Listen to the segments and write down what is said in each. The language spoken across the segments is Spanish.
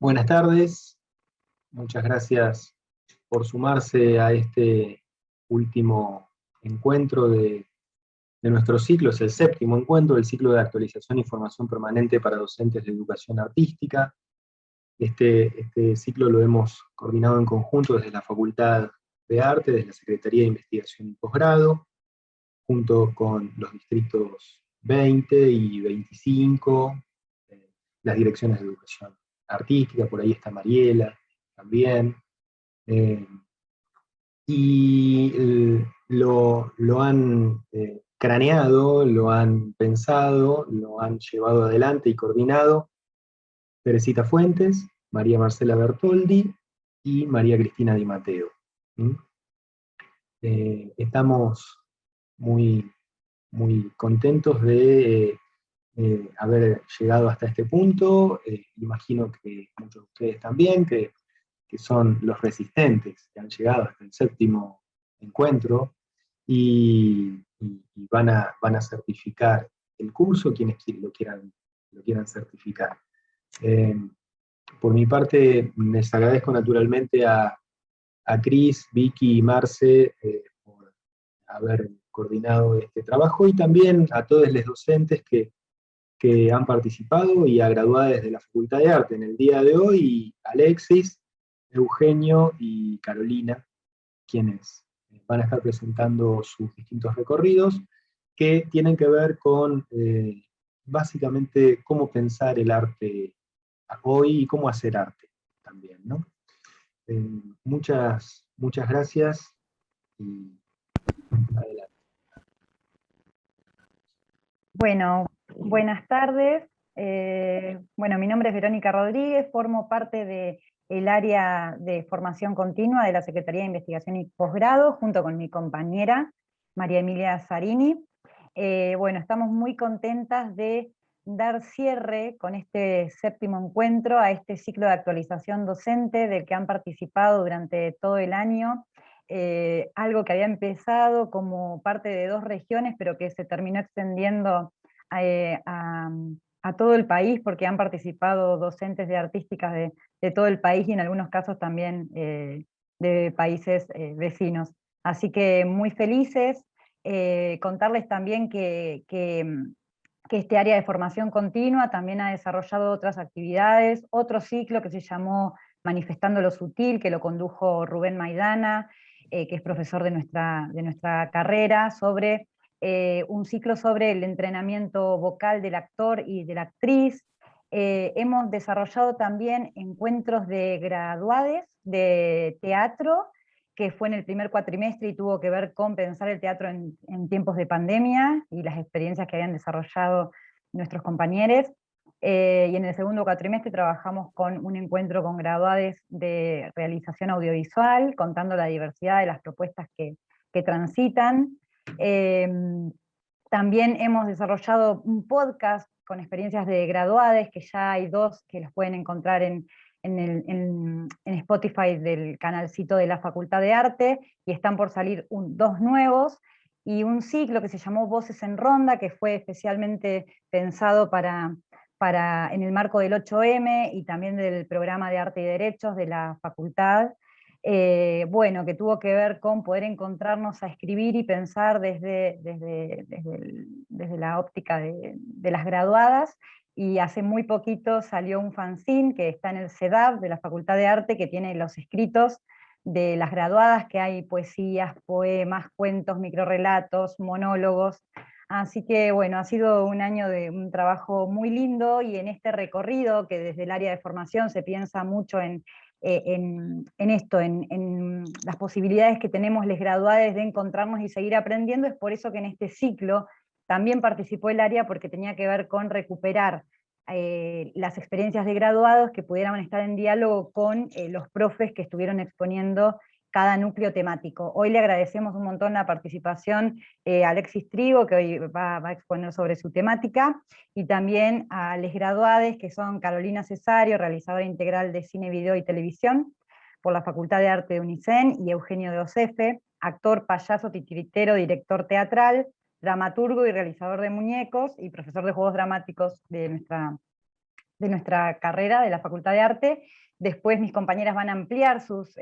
Buenas tardes, muchas gracias por sumarse a este último encuentro de nuestro ciclo. Es el séptimo encuentro del ciclo de actualización y formación permanente para docentes de educación artística. Este ciclo lo hemos coordinado en conjunto desde la Facultad de Arte, desde la Secretaría de Investigación y Posgrado, junto con los distritos 20 y 25, las direcciones de educación artística, por ahí está Mariela también, eh, y lo han craneado, lo han pensado, lo han llevado adelante y coordinado Teresita Fuentes, María Marcela Bertoldi y María Cristina Di Matteo. ¿Mm? Estamos muy, muy contentos de haber llegado hasta este punto. Imagino que muchos de ustedes también, que son los resistentes, que han llegado hasta el séptimo encuentro, y van a certificar el curso quienes lo quieran certificar. Eh, por mi parte, les agradezco naturalmente a Cris, Vicky y Marce por haber coordinado este trabajo, y también a todos los docentes que han participado y a graduados de la Facultad de Arte en el día de hoy, Alexis, Eugenio y Carolina, quienes van a estar presentando sus distintos recorridos, que tienen que ver con básicamente cómo pensar el arte hoy y cómo hacer arte también, ¿no? Muchas gracias y adelante. Bueno, buenas tardes. Bueno, mi nombre es Verónica Rodríguez, formo parte del área de formación continua de la Secretaría de Investigación y Posgrado, junto con mi compañera María Emilia Zarini. Bueno, estamos muy contentas de dar cierre con este séptimo encuentro a este ciclo de actualización docente del que han participado durante todo el año. Algo que había empezado como parte de 2 regiones, pero que se terminó extendiendo a todo el país, porque han participado docentes de artísticas de todo el país, y en algunos casos también de países vecinos. Así que muy felices. Contarles también que este área de formación continua también ha desarrollado otras actividades, otro ciclo que se llamó Manifestando lo Sutil, que lo condujo Rubén Maidana, que es profesor de nuestra carrera, sobre un ciclo sobre el entrenamiento vocal del actor y de la actriz. Hemos desarrollado también encuentros de graduades de teatro, que fue en el primer cuatrimestre y tuvo que ver con pensar el teatro en tiempos de pandemia y las experiencias que habían desarrollado nuestros compañeros. Y en el segundo cuatrimestre trabajamos con un encuentro con graduados de realización audiovisual, contando la diversidad de las propuestas que transitan. También hemos desarrollado un podcast con experiencias de graduados, que ya hay 2 que los pueden encontrar en Spotify del canalcito de la Facultad de Arte, y están por salir 2 nuevos, y un ciclo que se llamó Voces en Ronda, que fue especialmente pensado en el marco del 8M y también del programa de Arte y Derechos de la Facultad. Bueno, que tuvo que ver con poder encontrarnos a escribir y pensar desde la óptica de las graduadas, y hace muy poquito salió un fanzine que está en el CEDAV de la Facultad de Arte, que tiene los escritos de las graduadas, que hay poesías, poemas, cuentos, microrrelatos, monólogos. Así que bueno, ha sido un año de un trabajo muy lindo, y en este recorrido que desde el área de formación se piensa mucho en esto, en las posibilidades que tenemos los graduados de encontrarnos y seguir aprendiendo. Es por eso que en este ciclo también participó el área, porque tenía que ver con recuperar las experiencias de graduados que pudieran estar en diálogo con los profes que estuvieron exponiendo cada núcleo temático. Hoy le agradecemos un montón la participación a Alexis Trigo, que hoy va a exponer sobre su temática, y también a les graduades, que son Carolina Cesario, realizadora integral de cine, video y televisión por la Facultad de Arte de UNICEN, y Eugenio de Osefe, actor, payaso, titiritero, director teatral, dramaturgo y realizador de muñecos, y profesor de juegos dramáticos de nuestra carrera, de la Facultad de Arte. Después mis compañeras van a ampliar sus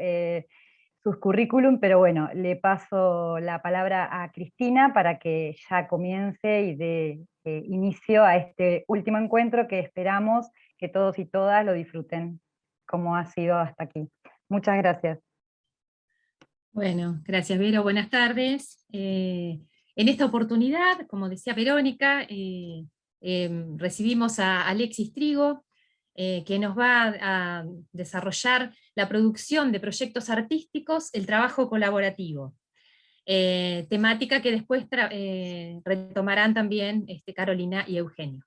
currículum, pero bueno, le paso la palabra a Cristina para que ya comience y dé inicio a este último encuentro que esperamos que todos y todas lo disfruten como ha sido hasta aquí. Muchas gracias. Bueno, gracias Vero, buenas tardes. En esta oportunidad, como decía Verónica, recibimos a Alexis Trigo, que nos va a desarrollar la producción de proyectos artísticos, el trabajo colaborativo. Temática que después retomarán también Carolina y Eugenio.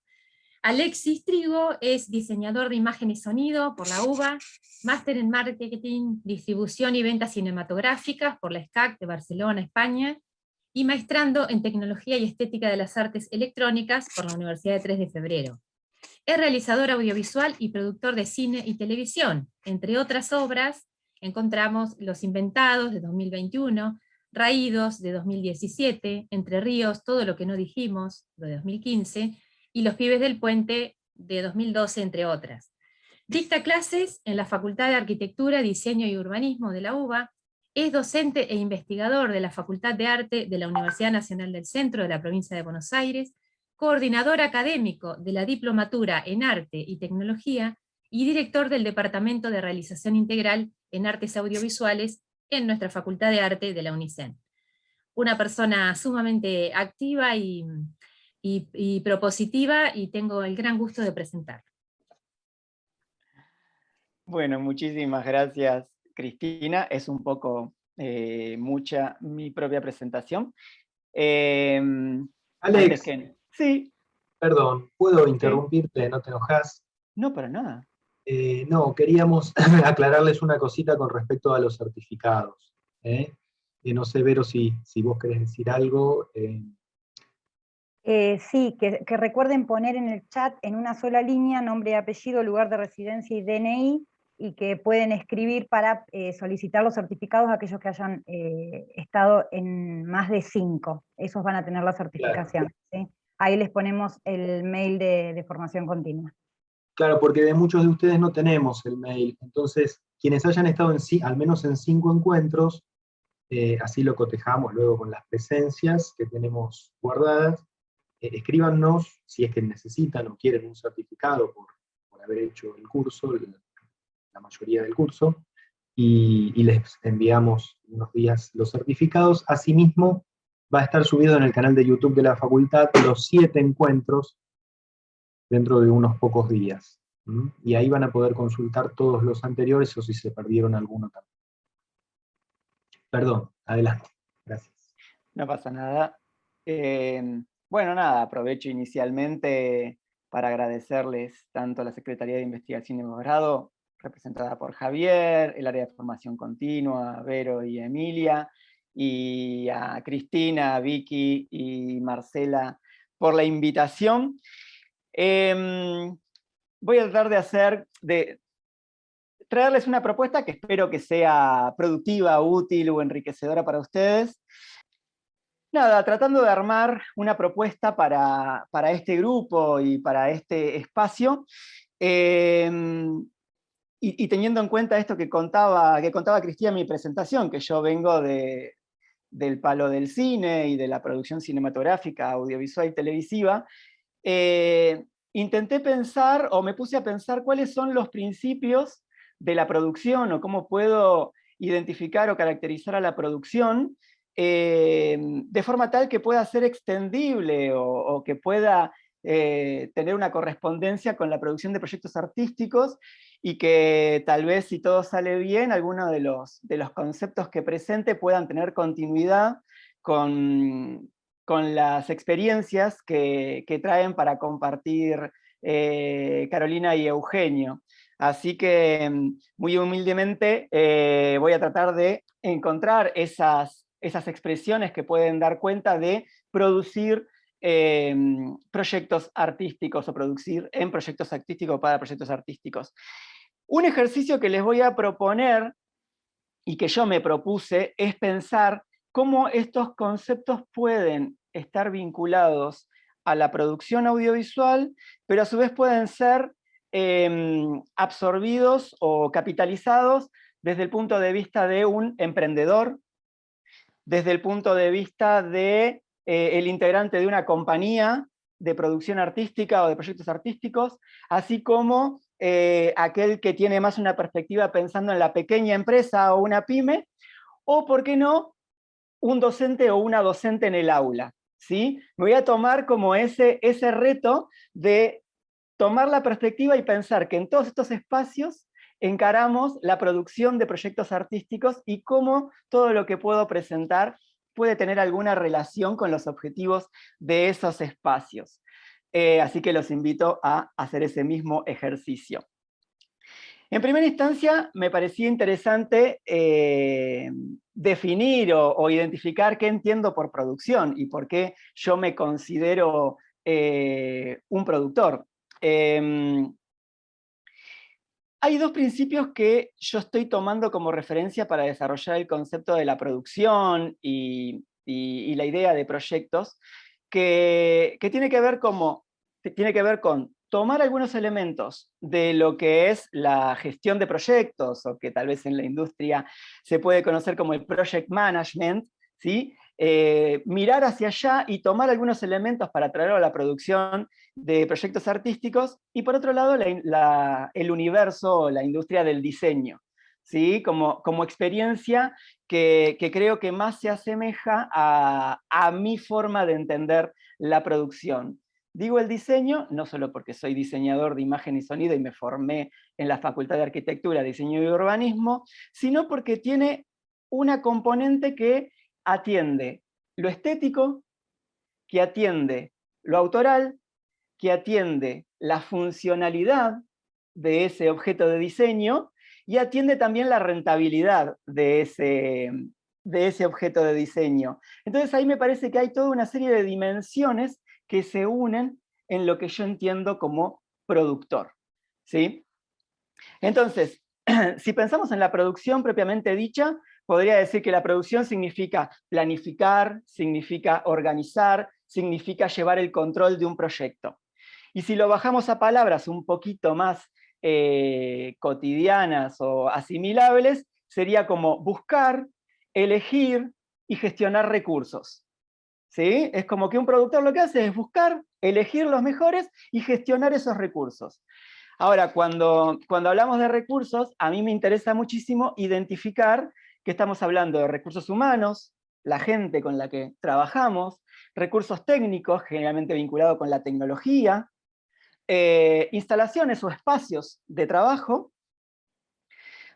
Alexis Trigo es diseñador de imagen y sonido por la UBA, máster en marketing, distribución y ventas cinematográficas por la SCAC de Barcelona, España, y maestrando en tecnología y estética de las artes electrónicas por la Universidad de 3 de Febrero. Es realizador audiovisual y productor de cine y televisión. Entre otras obras encontramos Los Inventados de 2021, Raídos de 2017, Entre Ríos, Todo lo que no dijimos de 2015, y Los Pibes del Puente de 2012, entre otras. Dicta clases en la Facultad de Arquitectura, Diseño y Urbanismo de la UBA, es docente e investigador de la Facultad de Arte de la Universidad Nacional del Centro de la provincia de Buenos Aires, coordinador académico de la Diplomatura en Arte y Tecnología, y director del Departamento de Realización Integral en Artes Audiovisuales en nuestra Facultad de Arte de la UNICEN. Una persona sumamente activa y propositiva, y tengo el gran gusto de presentarla. Bueno, muchísimas gracias, Cristina. Es un poco mucha mi propia presentación. Alex, sí. Perdón, ¿puedo interrumpirte? ¿No te enojas? No, para nada. No, queríamos aclararles una cosita con respecto a los certificados. No sé, Vero, si vos querés decir algo. Sí, que recuerden poner en el chat en una sola línea nombre y apellido, lugar de residencia y DNI, y que pueden escribir para solicitar los certificados a aquellos que hayan estado en más de 5. Esos van a tener la certificación. Claro. ¿Sí? Ahí les ponemos el mail de formación continua. Claro, porque de muchos de ustedes no tenemos el mail. Entonces, quienes hayan estado al menos en 5 encuentros, así lo cotejamos luego con las presencias que tenemos guardadas. Escríbanos si es que necesitan o quieren un certificado por haber hecho el curso, la mayoría del curso, y les enviamos unos días los certificados. Asimismo, va a estar subido en el canal de YouTube de la facultad los 7 encuentros dentro de unos pocos días. Y ahí van a poder consultar todos los anteriores, o si se perdieron alguno también. Perdón, adelante. Gracias. No pasa nada. Bueno, nada, aprovecho inicialmente para agradecerles tanto a la Secretaría de Investigación y Posgrado, representada por Javier, el área de formación continua, Vero y Emilia, y a Cristina, Vicky y Marcela por la invitación. Voy a tratar de traerles una propuesta que espero que sea productiva, útil o enriquecedora para ustedes. Nada, tratando de armar una propuesta para este grupo y para este espacio, y teniendo en cuenta esto que contaba Cristina en mi presentación, que yo vengo del palo del cine y de la producción cinematográfica, audiovisual y televisiva, intenté pensar, o me puse a pensar, cuáles son los principios de la producción, o cómo puedo identificar o caracterizar a la producción, de forma tal que pueda ser extendible o que pueda tener una correspondencia con la producción de proyectos artísticos, y que tal vez, si todo sale bien, algunos de los conceptos que presente puedan tener continuidad con las experiencias que traen para compartir Carolina y Eugenio. Así que, muy humildemente, voy a tratar de encontrar esas expresiones que pueden dar cuenta de producir proyectos artísticos, o producir en proyectos artísticos para proyectos artísticos. Un ejercicio que les voy a proponer, y que yo me propuse, es pensar cómo estos conceptos pueden estar vinculados a la producción audiovisual, pero a su vez pueden ser absorbidos o capitalizados desde el punto de vista de un emprendedor, desde el punto de vista de el integrante de una compañía de producción artística o de proyectos artísticos, así como aquel que tiene más una perspectiva pensando en la pequeña empresa o una pyme, o, ¿por qué no?, un docente o una docente en el aula, ¿sí? Me voy a tomar como ese reto de tomar la perspectiva y pensar que en todos estos espacios encaramos la producción de proyectos artísticos y cómo todo lo que puedo presentar puede tener alguna relación con los objetivos de esos espacios. Así que los invito a hacer ese mismo ejercicio. En primera instancia, me parecía interesante definir o identificar qué entiendo por producción y por qué yo me considero un productor. Hay dos principios que yo estoy tomando como referencia para desarrollar el concepto de la producción y la idea de proyectos, que tiene que ver con tomar algunos elementos de lo que es la gestión de proyectos, o que tal vez en la industria se puede conocer como el project management, ¿sí? Mirar hacia allá y tomar algunos elementos para traerlo a la producción de proyectos artísticos, y por otro lado el universo, la industria del diseño, ¿sí? Como experiencia que creo que más se asemeja a mi forma de entender la producción. Digo el diseño, no solo porque soy diseñador de imagen y sonido y me formé en la Facultad de Arquitectura, Diseño y Urbanismo, sino porque tiene una componente que atiende lo estético, que atiende lo autoral, que atiende la funcionalidad de ese objeto de diseño y atiende también la rentabilidad de ese objeto de diseño. Entonces ahí me parece que hay toda una serie de dimensiones que se unen en lo que yo entiendo como productor, ¿sí? Entonces, si pensamos en la producción propiamente dicha, podría decir que la producción significa planificar, significa organizar, significa llevar el control de un proyecto. Y si lo bajamos a palabras un poquito más cotidianas o asimilables, sería como buscar, elegir y gestionar recursos. ¿Sí? Es como que un productor lo que hace es buscar, elegir los mejores y gestionar esos recursos. Ahora, cuando hablamos de recursos, a mí me interesa muchísimo identificar que estamos hablando de recursos humanos, la gente con la que trabajamos, recursos técnicos, generalmente vinculados con la tecnología, instalaciones o espacios de trabajo,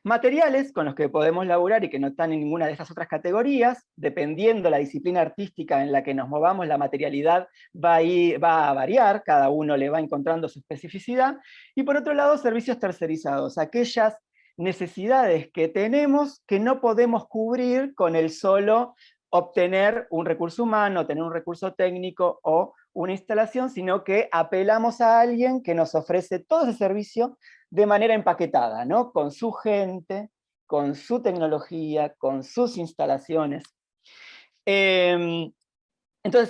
materiales con los que podemos laburar y que no están en ninguna de esas otras categorías. Dependiendo la disciplina artística en la que nos movamos, la materialidad va a variar, cada uno le va encontrando su especificidad. Y por otro lado, servicios tercerizados, aquellas necesidades que tenemos que no podemos cubrir con el solo obtener un recurso humano, tener un recurso técnico o una instalación, sino que apelamos a alguien que nos ofrece todo ese servicio de manera empaquetada, ¿no? Con su gente, con su tecnología, con sus instalaciones. Entonces,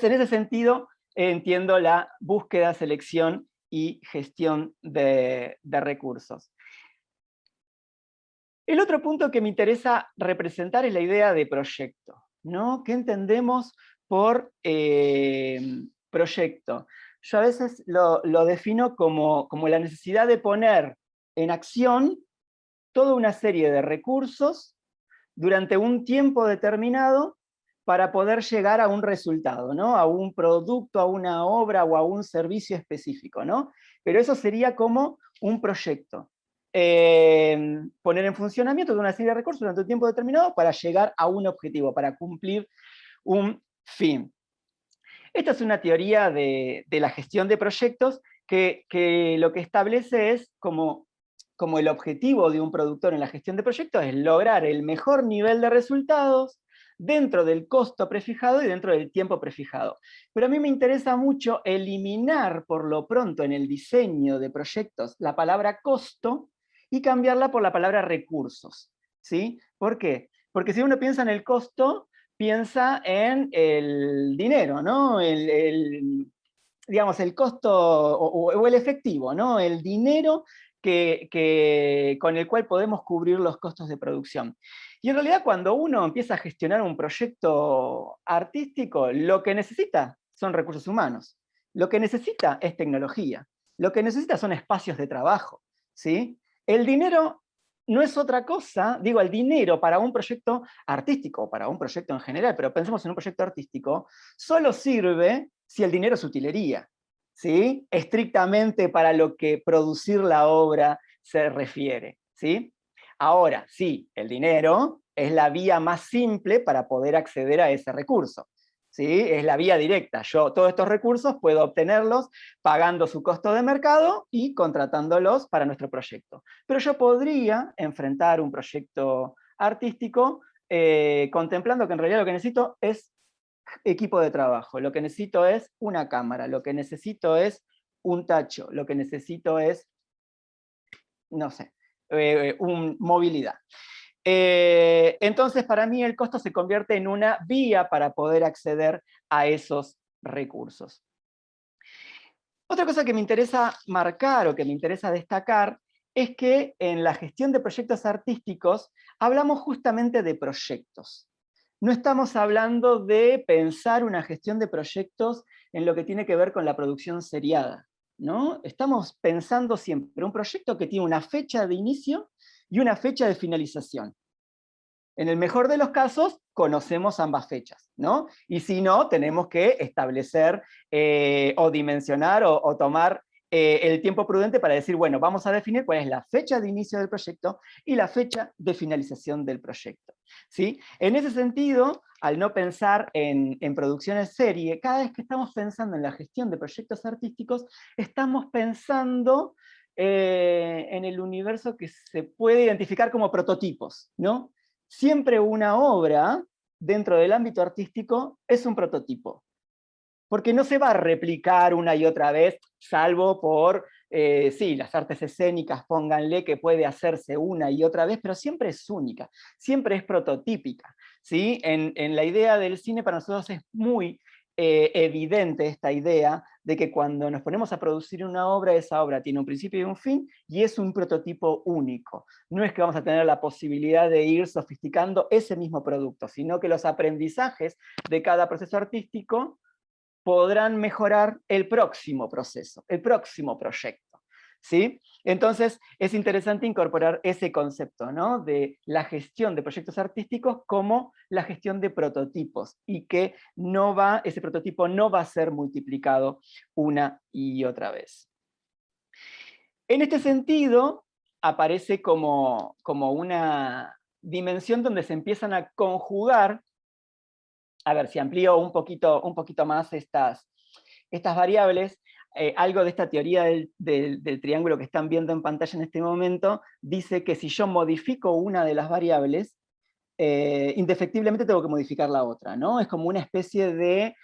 en ese sentido, entiendo la búsqueda, selección y gestión de recursos. El otro punto que me interesa representar es la idea de proyecto, ¿no? ¿Qué entendemos por proyecto? Yo a veces lo defino como la necesidad de poner en acción toda una serie de recursos durante un tiempo determinado para poder llegar a un resultado, ¿no? A un producto, a una obra o a un servicio específico, ¿no? Pero eso sería como un proyecto. Poner en funcionamiento toda una serie de recursos durante un tiempo determinado para llegar a un objetivo, para cumplir un fin. Esta es una teoría de la gestión de proyectos que lo que establece es como el objetivo de un productor en la gestión de proyectos es lograr el mejor nivel de resultados dentro del costo prefijado y dentro del tiempo prefijado. Pero a mí me interesa mucho eliminar por lo pronto en el diseño de proyectos la palabra costo y cambiarla por la palabra recursos, ¿sí? ¿Por qué? Porque si uno piensa en el costo, piensa en el dinero, ¿no? digamos, el costo o el efectivo, ¿no? El dinero con el cual podemos cubrir los costos de producción. Y en realidad cuando uno empieza a gestionar un proyecto artístico, lo que necesita son recursos humanos, lo que necesita es tecnología, lo que necesita son espacios de trabajo, ¿sí? El dinero no es otra cosa, digo, el dinero para un proyecto artístico, para un proyecto en general, pero pensemos en un proyecto artístico, solo sirve si el dinero es utilería, ¿sí? Estrictamente para lo que producir la obra se refiere, ¿sí? Ahora, sí, el dinero es la vía más simple para poder acceder a ese recurso, ¿sí? Es la vía directa. Yo todos estos recursos puedo obtenerlos pagando su costo de mercado y contratándolos para nuestro proyecto. Pero yo podría enfrentar un proyecto artístico contemplando que en realidad lo que necesito es equipo de trabajo, lo que necesito es una cámara, lo que necesito es un tacho, lo que necesito es, no sé, movilidad. Entonces, para mí el costo se convierte en una vía para poder acceder a esos recursos. Otra cosa que me interesa marcar o que me interesa destacar es que en la gestión de proyectos artísticos hablamos justamente de proyectos. No estamos hablando de pensar una gestión de proyectos en lo que tiene que ver con la producción seriada, ¿no? Estamos pensando siempre un proyecto que tiene una fecha de inicio y una fecha de finalización. En el mejor de los casos, conocemos ambas fechas, ¿no? Y si no, tenemos que establecer o dimensionar o tomar el tiempo prudente para decir, bueno, vamos a definir cuál es la fecha de inicio del proyecto y la fecha de finalización del proyecto, ¿sí? En ese sentido, al no pensar en producciones serie, cada vez que estamos pensando en la gestión de proyectos artísticos, estamos pensando en el universo que se puede identificar como prototipos, ¿no? Siempre una obra dentro del ámbito artístico es un prototipo, porque no se va a replicar una y otra vez, salvo por, sí, las artes escénicas, pónganle que puede hacerse una y otra vez, pero siempre es única, siempre es prototípica, ¿sí? En la idea del cine para nosotros es muy evidente esta idea de que cuando nos ponemos a producir una obra, esa obra tiene un principio y un fin, y es un prototipo único. No es que vamos a tener la posibilidad de ir sofisticando ese mismo producto, sino que los aprendizajes de cada proceso artístico podrán mejorar el próximo proceso, el próximo proyecto, ¿sí? Entonces, es interesante incorporar ese concepto, ¿no? De la gestión de proyectos artísticos como la gestión de prototipos, y que ese prototipo no va a ser multiplicado una y otra vez. En este sentido, aparece como una dimensión donde se empiezan a conjugar. A ver, si amplío un poquito más estas variables, algo de esta teoría del triángulo que están viendo en pantalla en este momento, dice que si yo modifico una de las variables, indefectiblemente tengo que modificar la otra, ¿no? Es como una especie de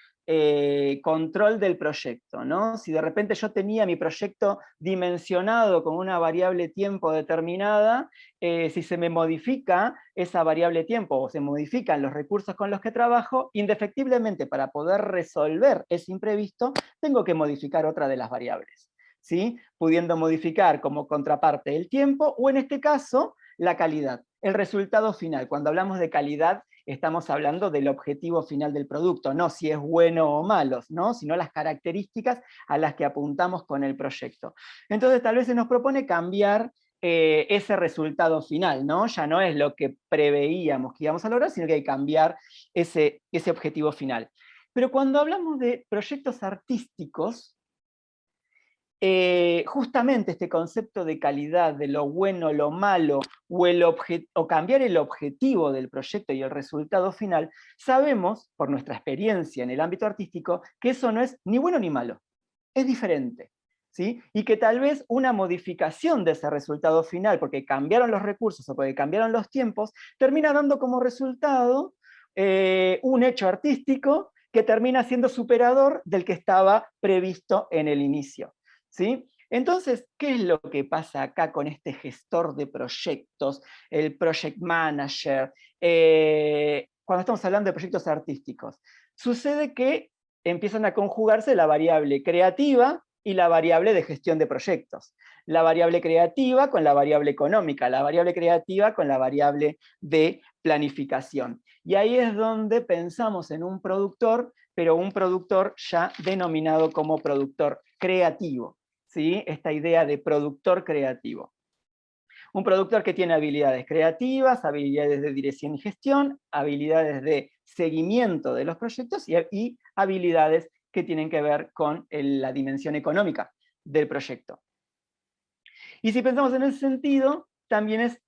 control del proyecto, ¿no? Si de repente yo tenía mi proyecto dimensionado con una variable tiempo determinada, si se me modifica esa variable tiempo o se modifican los recursos con los que trabajo, indefectiblemente para poder resolver ese imprevisto, tengo que modificar otra de las variables, ¿sí? Pudiendo modificar como contraparte el tiempo, o en este caso, la calidad, el resultado final. Cuando hablamos de calidad, estamos hablando del objetivo final del producto, no si es bueno o malo, ¿no? Sino las características a las que apuntamos con el proyecto. Entonces tal vez se nos propone cambiar ese resultado final, ¿no? Ya no es lo que preveíamos que íbamos a lograr, sino que hay que cambiar ese objetivo final. Pero cuando hablamos de proyectos artísticos, justamente este concepto de calidad, de lo bueno, lo malo, o cambiar el objetivo del proyecto y el resultado final, sabemos, por nuestra experiencia en el ámbito artístico, que eso no es ni bueno ni malo, es diferente, ¿sí? Y que tal vez una modificación de ese resultado final, porque cambiaron los recursos o porque cambiaron los tiempos, termina dando como resultado un hecho artístico que termina siendo superador del que estaba previsto en el inicio, ¿sí? Entonces, ¿qué es lo que pasa acá con este gestor de proyectos, el project manager, cuando estamos hablando de proyectos artísticos? Sucede que empiezan a conjugarse la variable creativa y la variable de gestión de proyectos. La variable creativa con la variable económica, la variable creativa con la variable de planificación. Y ahí es donde pensamos en un productor, pero un productor ya denominado como productor creativo, ¿sí? Esta idea de productor creativo. Un productor que tiene habilidades creativas, habilidades de dirección y gestión, habilidades de seguimiento de los proyectos y habilidades que tienen que ver con la dimensión económica del proyecto. Y si pensamos en ese sentido, también es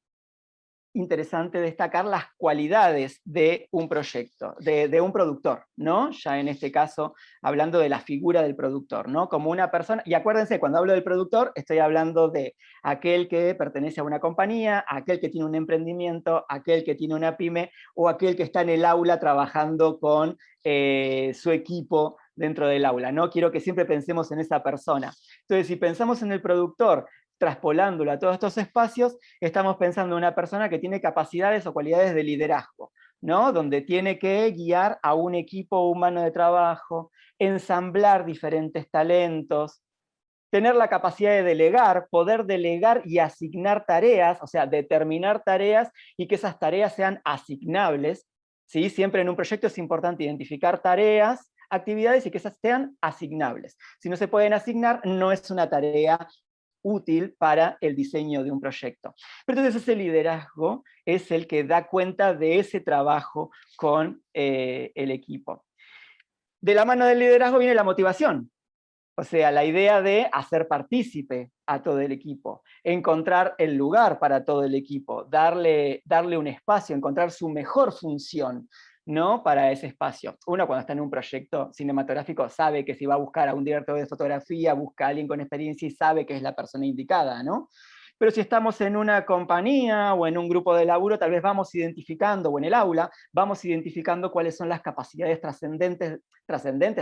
interesante destacar las cualidades de un proyecto, de un productor, ¿no? Ya en este caso, hablando de la figura del productor, ¿no? Como una persona, y acuérdense, cuando hablo del productor, estoy hablando de aquel que pertenece a una compañía, aquel que tiene un emprendimiento, aquel que tiene una pyme, o aquel que está en el aula trabajando con su equipo dentro del aula, ¿no? Quiero que siempre pensemos en esa persona. Entonces, si pensamos en el productor, traspolándolo a todos estos espacios, estamos pensando en una persona que tiene capacidades o cualidades de liderazgo, ¿no? Donde tiene que guiar a un equipo humano de trabajo, ensamblar diferentes talentos, tener la capacidad de delegar, poder delegar y asignar tareas, o sea, determinar tareas y que esas tareas sean asignables, ¿sí? Siempre en un proyecto es importante identificar tareas, actividades y que esas sean asignables. Si no se pueden asignar, no es una tarea útil para el diseño de un proyecto. Pero entonces ese liderazgo es el que da cuenta de ese trabajo con el equipo. De la mano del liderazgo viene la motivación, o sea, la idea de hacer partícipe a todo el equipo, encontrar el lugar para todo el equipo, darle un espacio, encontrar su mejor función, ¿no? Para ese espacio. Uno cuando está en un proyecto cinematográfico sabe que si va a buscar a un director de fotografía, busca a alguien con experiencia y sabe que es la persona indicada, ¿no? Pero si estamos en una compañía o en un grupo de laburo, tal vez vamos identificando, o en el aula, vamos identificando cuáles son las capacidades trascendentes,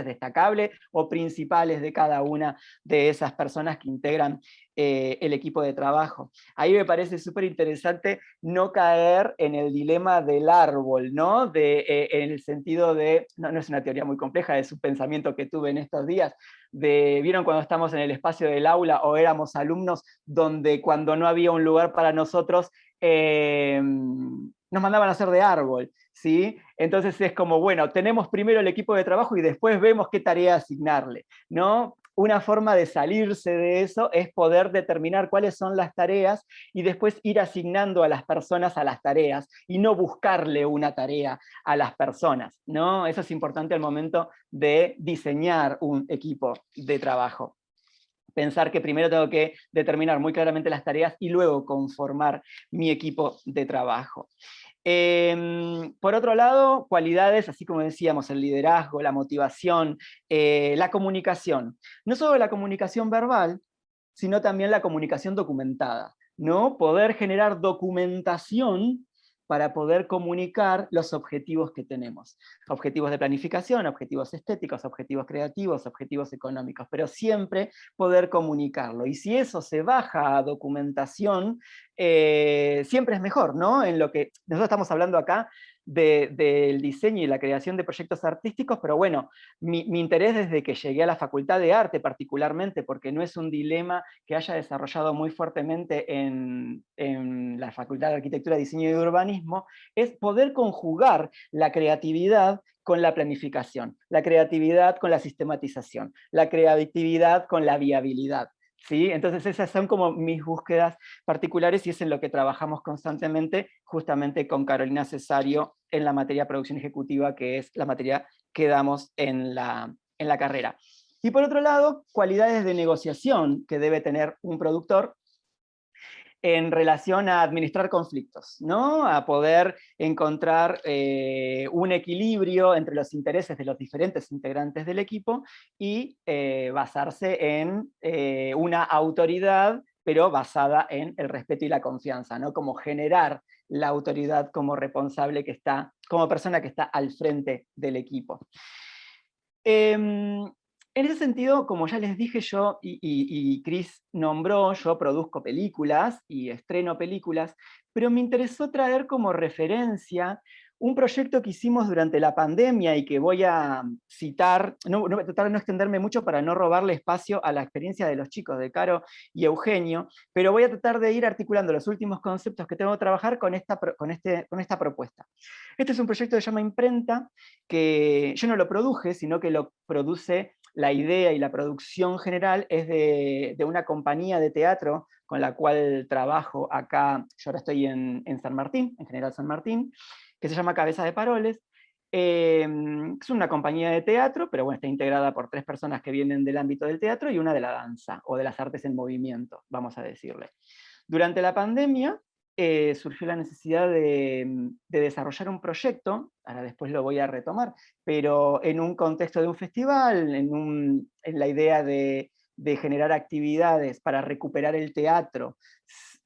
destacables o principales de cada una de esas personas que integran el equipo de trabajo. Ahí me parece súper interesante no caer en el dilema del árbol, ¿no? En el sentido de, no es una teoría muy compleja, es un pensamiento que tuve en estos días, ¿vieron cuando estamos en el espacio del aula o éramos alumnos donde cuando no había un lugar para nosotros nos mandaban a hacer de árbol, ¿sí? Entonces es como, bueno, tenemos primero el equipo de trabajo y después vemos qué tarea asignarle, ¿no? Una forma de salirse de eso es poder determinar cuáles son las tareas y después ir asignando a las personas a las tareas y no buscarle una tarea a las personas, ¿no? Eso es importante al momento de diseñar un equipo de trabajo. Pensar que primero tengo que determinar muy claramente las tareas y luego conformar mi equipo de trabajo. Por otro lado, cualidades, así como decíamos, el liderazgo, la motivación, la comunicación. No solo la comunicación verbal, sino también la comunicación documentada, ¿no? Poder generar documentación para poder comunicar los objetivos que tenemos. Objetivos de planificación, objetivos estéticos, objetivos creativos, objetivos económicos, pero siempre poder comunicarlo. Y si eso se baja a documentación, siempre es mejor, ¿no? En lo que nosotros estamos hablando acá del diseño y la creación de proyectos artísticos, pero bueno, mi interés desde que llegué a la Facultad de Arte particularmente, porque no es un dilema que haya desarrollado muy fuertemente en la Facultad de Arquitectura, Diseño y Urbanismo, es poder conjugar la creatividad con la planificación, la creatividad con la sistematización, la creatividad con la viabilidad. ¿Sí? Entonces esas son como mis búsquedas particulares y es en lo que trabajamos constantemente justamente con Carolina Cesario en la materia producción ejecutiva, que es la materia que damos en la carrera. Y por otro lado, cualidades de negociación que debe tener un productor en relación a administrar conflictos, ¿no? A poder encontrar un equilibrio entre los intereses de los diferentes integrantes del equipo y basarse en una autoridad, pero basada en el respeto y la confianza, ¿no? Como generar la autoridad como responsable que está, como persona que está al frente del equipo. En ese sentido, como ya les dije yo, y Cris nombró, yo produzco películas y estreno películas, pero me interesó traer como referencia un proyecto que hicimos durante la pandemia y que voy a citar, voy a tratar de no extenderme mucho para no robarle espacio a la experiencia de los chicos, de Caro y Eugenio, pero voy a tratar de ir articulando los últimos conceptos que tengo que trabajar con esta propuesta. Este es un proyecto que se llama Imprenta, que yo no lo produje, sino que lo produce, la idea y la producción general es de una compañía de teatro con la cual trabajo acá. Yo ahora estoy en San Martín, en General San Martín, que se llama Cabeza de Paroles. Es una compañía de teatro, pero bueno, está integrada por 3 personas que vienen del ámbito del teatro y una de la danza, o de las artes en movimiento, vamos a decirle. Durante la pandemia surgió la necesidad de desarrollar un proyecto, ahora después lo voy a retomar, pero en un contexto de un festival, en la idea de generar actividades para recuperar el teatro,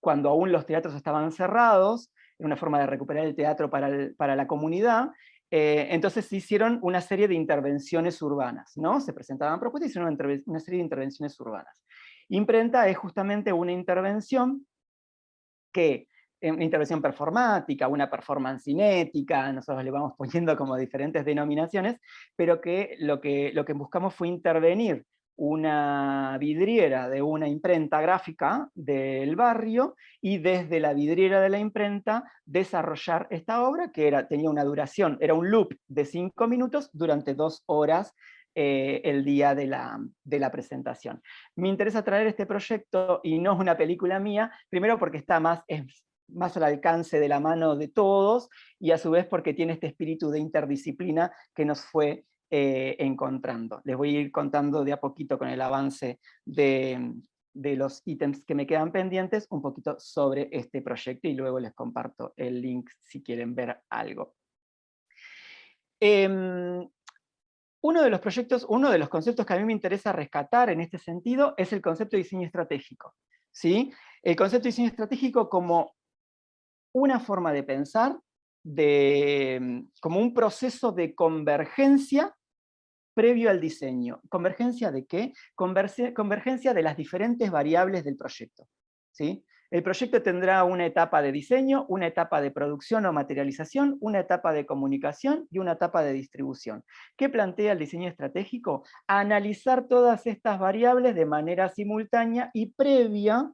cuando aún los teatros estaban cerrados, era una forma de recuperar el teatro para la comunidad. Entonces se hicieron una serie de intervenciones urbanas, ¿no? Se presentaban propuestas y hicieron una serie de intervenciones urbanas. Imprenta es justamente una intervención una intervención performática, una performance cinética, nosotros le vamos poniendo como diferentes denominaciones, pero que lo que buscamos fue intervenir una vidriera de una imprenta gráfica del barrio, y desde la vidriera de la imprenta desarrollar esta obra que tenía una duración, era un loop de 5 minutos durante 2 horas el día de la presentación. Me interesa traer este proyecto, y no es una película mía, primero porque es más al alcance de la mano de todos, y a su vez porque tiene este espíritu de interdisciplina que nos fue encontrando. Les voy a ir contando de a poquito con el avance de los ítems que me quedan pendientes, un poquito sobre este proyecto, y luego les comparto el link si quieren ver algo. Uno de los conceptos que a mí me interesa rescatar en este sentido es el concepto de diseño estratégico, ¿sí? El concepto de diseño estratégico como una forma de pensar, como un proceso de convergencia previo al diseño. ¿Convergencia de qué? Convergencia de las diferentes variables del proyecto, ¿sí? El proyecto tendrá una etapa de diseño, una etapa de producción o materialización, una etapa de comunicación y una etapa de distribución. ¿Qué plantea el diseño estratégico? Analizar todas estas variables de manera simultánea y previa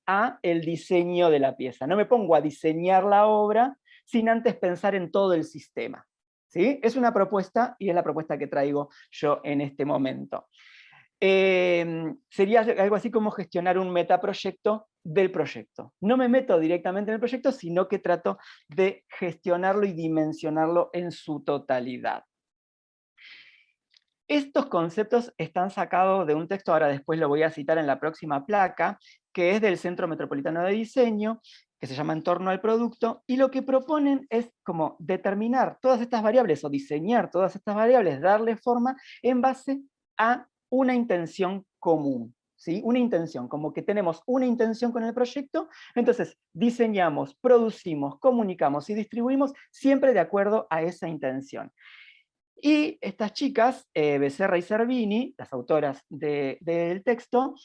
a el diseño de la pieza. No me pongo a diseñar la obra sin antes pensar en todo el sistema, ¿sí? Es una propuesta, y es la propuesta que traigo yo en este momento. Sería algo así como gestionar un metaproyecto del proyecto. No me meto directamente en el proyecto, sino que trato de gestionarlo y dimensionarlo en su totalidad. Estos conceptos están sacados de un texto, ahora después lo voy a citar en la próxima placa, que es del Centro Metropolitano de Diseño, que se llama Entorno al Producto, y lo que proponen es como determinar todas estas variables, o diseñar todas estas variables, darle forma en base a una intención común, ¿sí? Una intención, como que tenemos una intención con el proyecto, entonces diseñamos, producimos, comunicamos y distribuimos siempre de acuerdo a esa intención. Y estas chicas, Becerra y Cervini, las autoras del texto,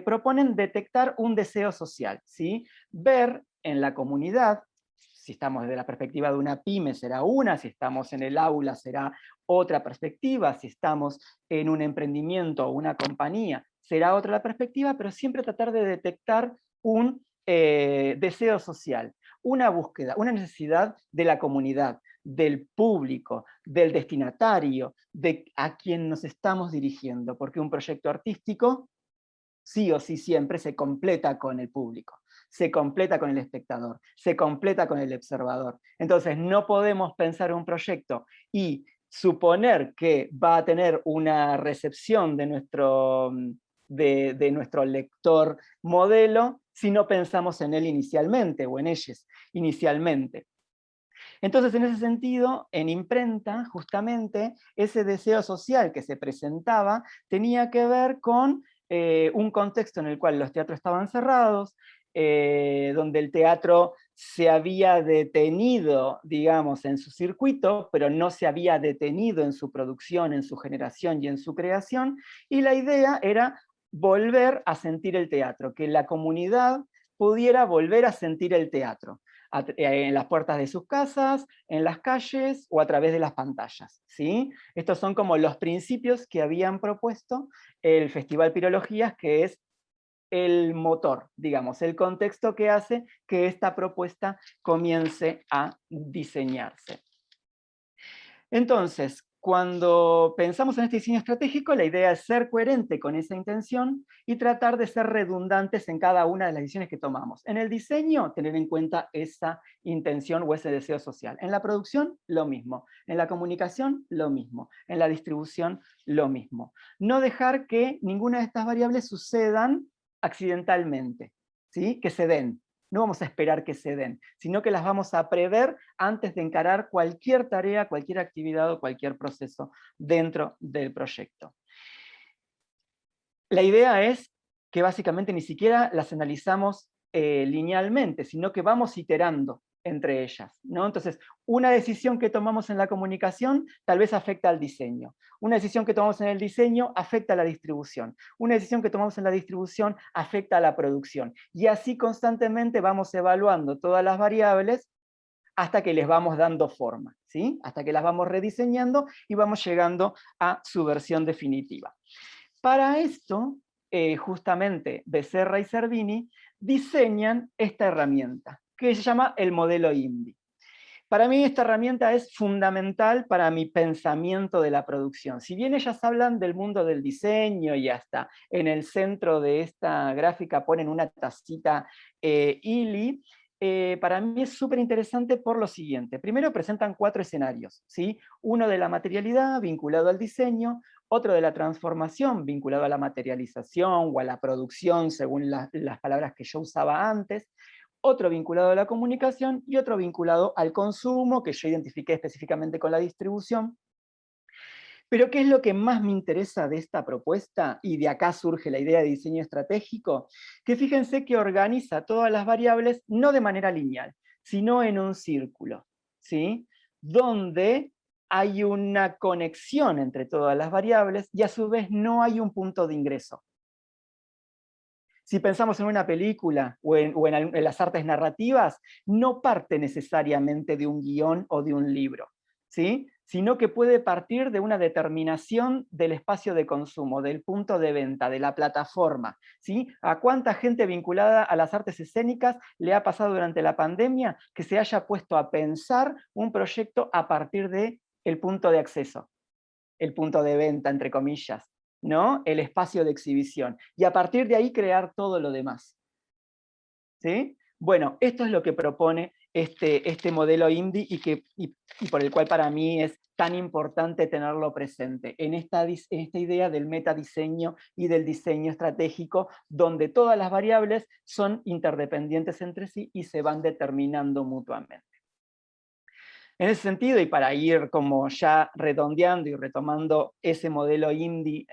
proponen detectar un deseo social, ¿sí? Ver en la comunidad, si estamos desde la perspectiva de una pyme será una, si estamos en el aula será otra perspectiva, si estamos en un emprendimiento o una compañía será otra la perspectiva, pero siempre tratar de detectar un deseo social, una búsqueda, una necesidad de la comunidad, del público, del destinatario, de a quien nos estamos dirigiendo, porque un proyecto artístico sí o sí siempre se completa con el público, se completa con el espectador, se completa con el observador. Entonces no podemos pensar un proyecto y suponer que va a tener una recepción de nuestro lector modelo si no pensamos en él inicialmente, o en ellas inicialmente. Entonces, en ese sentido, en Imprenta, justamente, ese deseo social que se presentaba tenía que ver con un contexto en el cual los teatros estaban cerrados, donde el teatro se había detenido, digamos, en su circuito, pero no se había detenido en su producción, en su generación y en su creación, y la idea era volver a sentir el teatro, que la comunidad pudiera volver a sentir el teatro. en las puertas de sus casas, en las calles o a través de las pantallas, ¿sí? Estos son como los principios que habían propuesto el Festival Pirologías, que es el motor, digamos, el contexto que hace que esta propuesta comience a diseñarse. Entonces, cuando pensamos en este diseño estratégico, la idea es ser coherente con esa intención y tratar de ser redundantes en cada una de las decisiones que tomamos. En el diseño, tener en cuenta esa intención o ese deseo social. En la producción, lo mismo. En la comunicación, lo mismo. En la distribución, lo mismo. No dejar que ninguna de estas variables sucedan accidentalmente, ¿sí? Que se den. No vamos a esperar que se den, sino que las vamos a prever antes de encarar cualquier tarea, cualquier actividad o cualquier proceso dentro del proyecto. La idea es que básicamente ni siquiera las analizamos linealmente, sino que vamos iterando entre ellas, ¿no? Entonces, una decisión que tomamos en la comunicación tal vez afecta al diseño. Una decisión que tomamos en el diseño afecta a la distribución. Una decisión que tomamos en la distribución afecta a la producción. Y así constantemente vamos evaluando todas las variables hasta que les vamos dando forma, ¿sí? Hasta que las vamos rediseñando y vamos llegando a su versión definitiva. Para esto, justamente Becerra y Servini diseñan esta herramienta, que se llama el modelo INDI. Para mí esta herramienta es fundamental para mi pensamiento de la producción. Si bien ellas hablan del mundo del diseño y hasta en el centro de esta gráfica ponen una tacita ILI, para mí es súper interesante por lo siguiente. Primero presentan 4 escenarios, ¿sí? Uno de la materialidad vinculado al diseño, otro de la transformación vinculado a la materialización o a la producción según las palabras que yo usaba antes, otro vinculado a la comunicación y otro vinculado al consumo, que yo identifiqué específicamente con la distribución. Pero ¿qué es lo que más me interesa de esta propuesta? Y de acá surge la idea de diseño estratégico, que fíjense que organiza todas las variables no de manera lineal, sino en un círculo, ¿sí? Donde hay una conexión entre todas las variables y a su vez no hay un punto de ingreso. Si pensamos en una película o en las artes narrativas, no parte necesariamente de un guión o de un libro, ¿sí? Sino que puede partir de una determinación del espacio de consumo, del punto de venta, de la plataforma, ¿sí? ¿A cuánta gente vinculada a las artes escénicas le ha pasado durante la pandemia que se haya puesto a pensar un proyecto a partir del punto de acceso, el punto de venta, entre comillas, ¿no? El espacio de exhibición, y a partir de ahí crear todo lo demás, ¿sí? Bueno, esto es lo que propone este modelo INDI y por el cual para mí es tan importante tenerlo presente, en esta idea del metadiseño y del diseño estratégico, donde todas las variables son interdependientes entre sí y se van determinando mutuamente. En ese sentido, y para ir como ya redondeando y retomando ese modelo INDI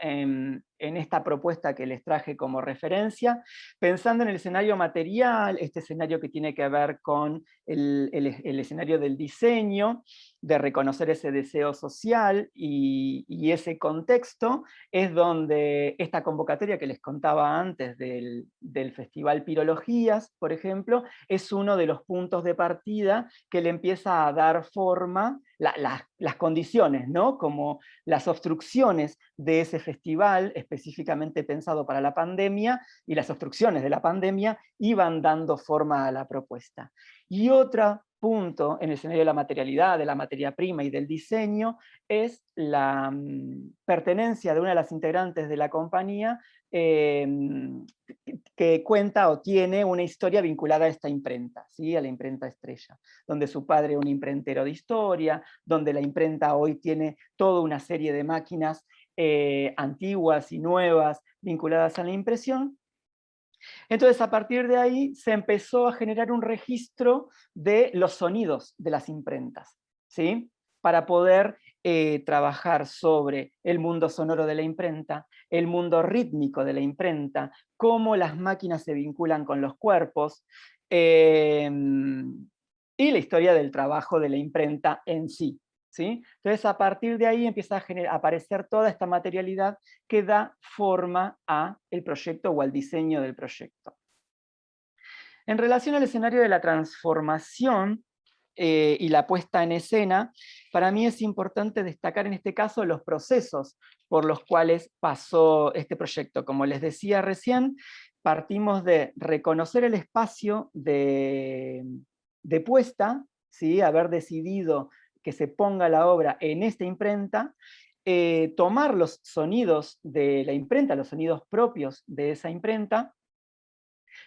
en esta propuesta que les traje como referencia, pensando en el escenario material, este escenario que tiene que ver con el escenario del diseño, de reconocer ese deseo social y ese contexto, es donde esta convocatoria que les contaba antes del Festival Pirologías, por ejemplo, es uno de los puntos de partida que le empieza a dar forma, las condiciones, ¿no? Como las obstrucciones de ese festival, específicamente pensado para la pandemia, y las obstrucciones de la pandemia iban dando forma a la propuesta. Y otro punto en el escenario de la materialidad, de la materia prima y del diseño, es la pertenencia de una de las integrantes de la compañía que cuenta o tiene una historia vinculada a esta imprenta, ¿sí? A la imprenta Estrella, donde su padre es un imprentero de historia, donde la imprenta hoy tiene toda una serie de máquinas antiguas y nuevas vinculadas a la impresión. Entonces, a partir de ahí se empezó a generar un registro de los sonidos de las imprentas, ¿sí? Para poder trabajar sobre el mundo sonoro de la imprenta, el mundo rítmico de la imprenta, cómo las máquinas se vinculan con los cuerpos, y la historia del trabajo de la imprenta en sí, ¿sí? Entonces, a partir de ahí empieza a aparecer toda esta materialidad que da forma al proyecto o al diseño del proyecto. En relación al escenario de la transformación y la puesta en escena, para mí es importante destacar en este caso los procesos por los cuales pasó este proyecto. Como les decía recién, partimos de reconocer el espacio de puesta, ¿sí? Haber decidido que se ponga la obra en esta imprenta, tomar los sonidos de la imprenta, los sonidos propios de esa imprenta,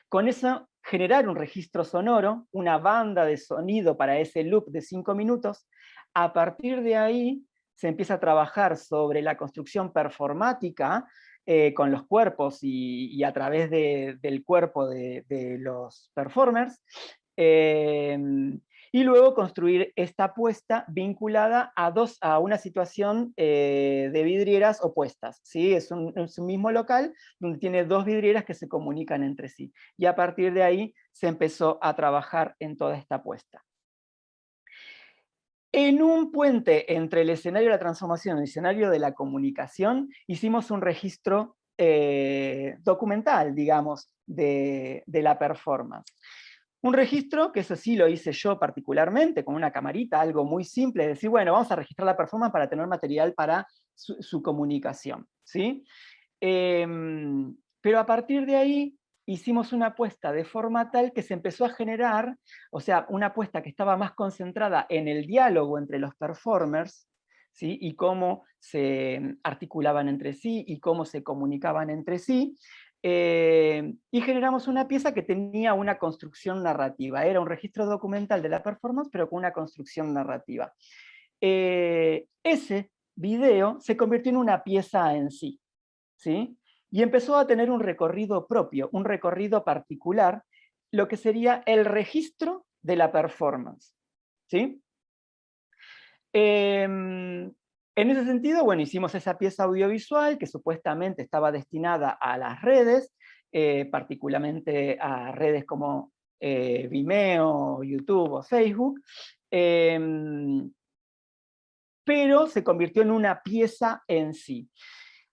con eso generar un registro sonoro, una banda de sonido para ese loop de 5 minutos. A partir de ahí se empieza a trabajar sobre la construcción performática con los cuerpos y a través del cuerpo de los performers. Y luego construir esta puesta vinculada a una situación de vidrieras opuestas, ¿sí? Es un mismo local donde tiene 2 vidrieras que se comunican entre sí. Y a partir de ahí se empezó a trabajar en toda esta puesta. En un puente entre el escenario de la transformación y el escenario de la comunicación, hicimos un registro documental, digamos, de la performance. Un registro, que eso sí lo hice yo particularmente, con una camarita, algo muy simple, decir, bueno, vamos a registrar la performance para tener material para su comunicación, ¿sí? Pero a partir de ahí hicimos una apuesta de forma tal que se empezó a generar, o sea, una apuesta que estaba más concentrada en el diálogo entre los performers, ¿sí? Y cómo se articulaban entre sí y cómo se comunicaban entre sí, y generamos una pieza que tenía una construcción narrativa. Era un registro documental de la performance, pero con una construcción narrativa. Ese video se convirtió en una pieza en sí, ¿sí? Y empezó a tener un recorrido propio, un recorrido particular, lo que sería el registro de la performance, ¿sí? En ese sentido, bueno, hicimos esa pieza audiovisual que supuestamente estaba destinada a las redes, particularmente a redes como Vimeo, YouTube o Facebook, pero se convirtió en una pieza en sí.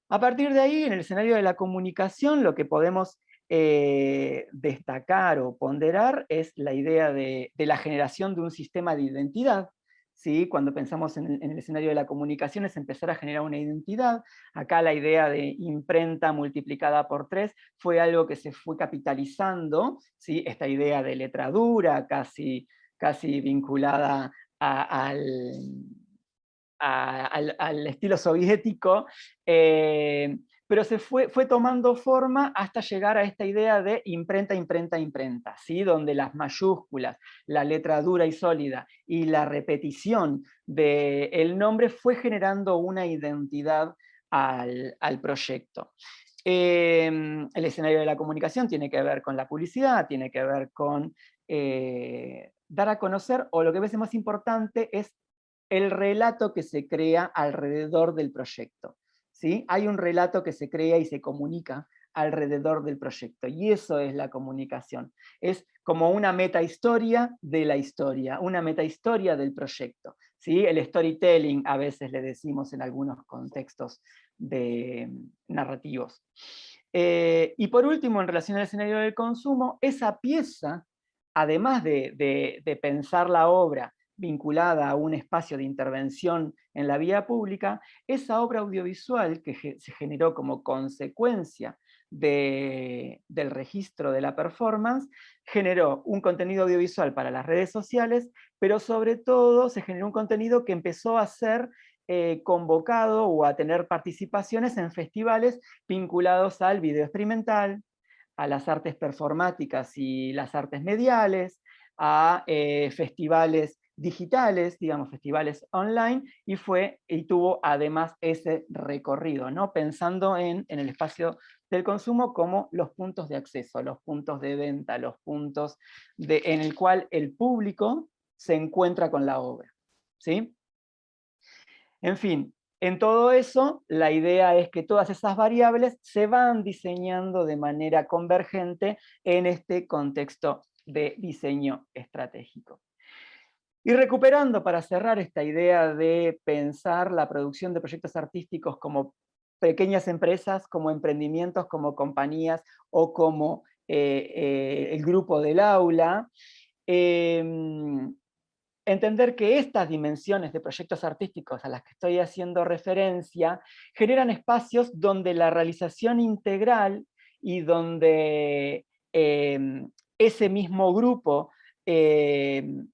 A partir de ahí, en el escenario de la comunicación, lo que podemos destacar o ponderar es la idea de la generación de un sistema de identidad. ¿Sí? Cuando pensamos en el escenario de la comunicación es empezar a generar una identidad. Acá la idea de imprenta multiplicada por 3 fue algo que se fue capitalizando, ¿sí? Esta idea de letradura casi vinculada al estilo soviético, pero se fue tomando forma hasta llegar a esta idea de imprenta, imprenta, imprenta, ¿sí? Donde las mayúsculas, la letra dura y sólida y la repetición del nombre fue generando una identidad al proyecto. El escenario de la comunicación tiene que ver con la publicidad, tiene que ver con dar a conocer, o lo que a veces más importante es el relato que se crea alrededor del proyecto, ¿sí? Hay un relato que se crea y se comunica alrededor del proyecto, y eso es la comunicación. Es como una metahistoria de la historia, una metahistoria del proyecto, ¿sí? El storytelling, a veces le decimos en algunos contextos narrativos. Y por último, en relación al escenario del consumo, esa pieza, además de pensar la obra vinculada a un espacio de intervención en la vía pública, esa obra audiovisual que se generó como consecuencia del registro de la performance, generó un contenido audiovisual para las redes sociales, pero sobre todo se generó un contenido que empezó a ser convocado o a tener participaciones en festivales vinculados al video experimental, a las artes performáticas y las artes mediales, a festivales digitales, digamos, festivales online, y tuvo además ese recorrido, ¿no? Pensando en el espacio del consumo como los puntos de acceso, los puntos de venta, los puntos en el cual el público se encuentra con la obra, ¿sí? En fin, en todo eso, la idea es que todas esas variables se van diseñando de manera convergente en este contexto de diseño estratégico. Y recuperando, para cerrar, esta idea de pensar la producción de proyectos artísticos como pequeñas empresas, como emprendimientos, como compañías o como el grupo del aula, entender que estas dimensiones de proyectos artísticos a las que estoy haciendo referencia generan espacios donde la realización integral y donde ese mismo grupo se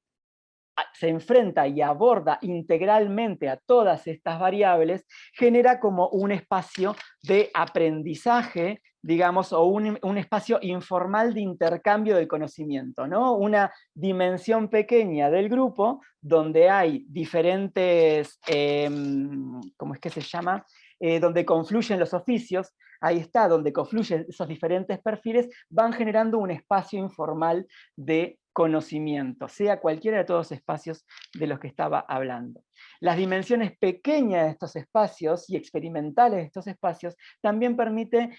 enfrenta y aborda integralmente a todas estas variables, genera como un espacio de aprendizaje, digamos, o un espacio informal de intercambio del conocimiento, ¿no? Una dimensión pequeña del grupo donde hay diferentes, ¿cómo es que se llama? Donde confluyen los oficios, ahí está, donde confluyen esos diferentes perfiles, van generando un espacio informal de conocimiento, sea cualquiera de todos los espacios de los que estaba hablando. Las dimensiones pequeñas de estos espacios y experimentales de estos espacios también permite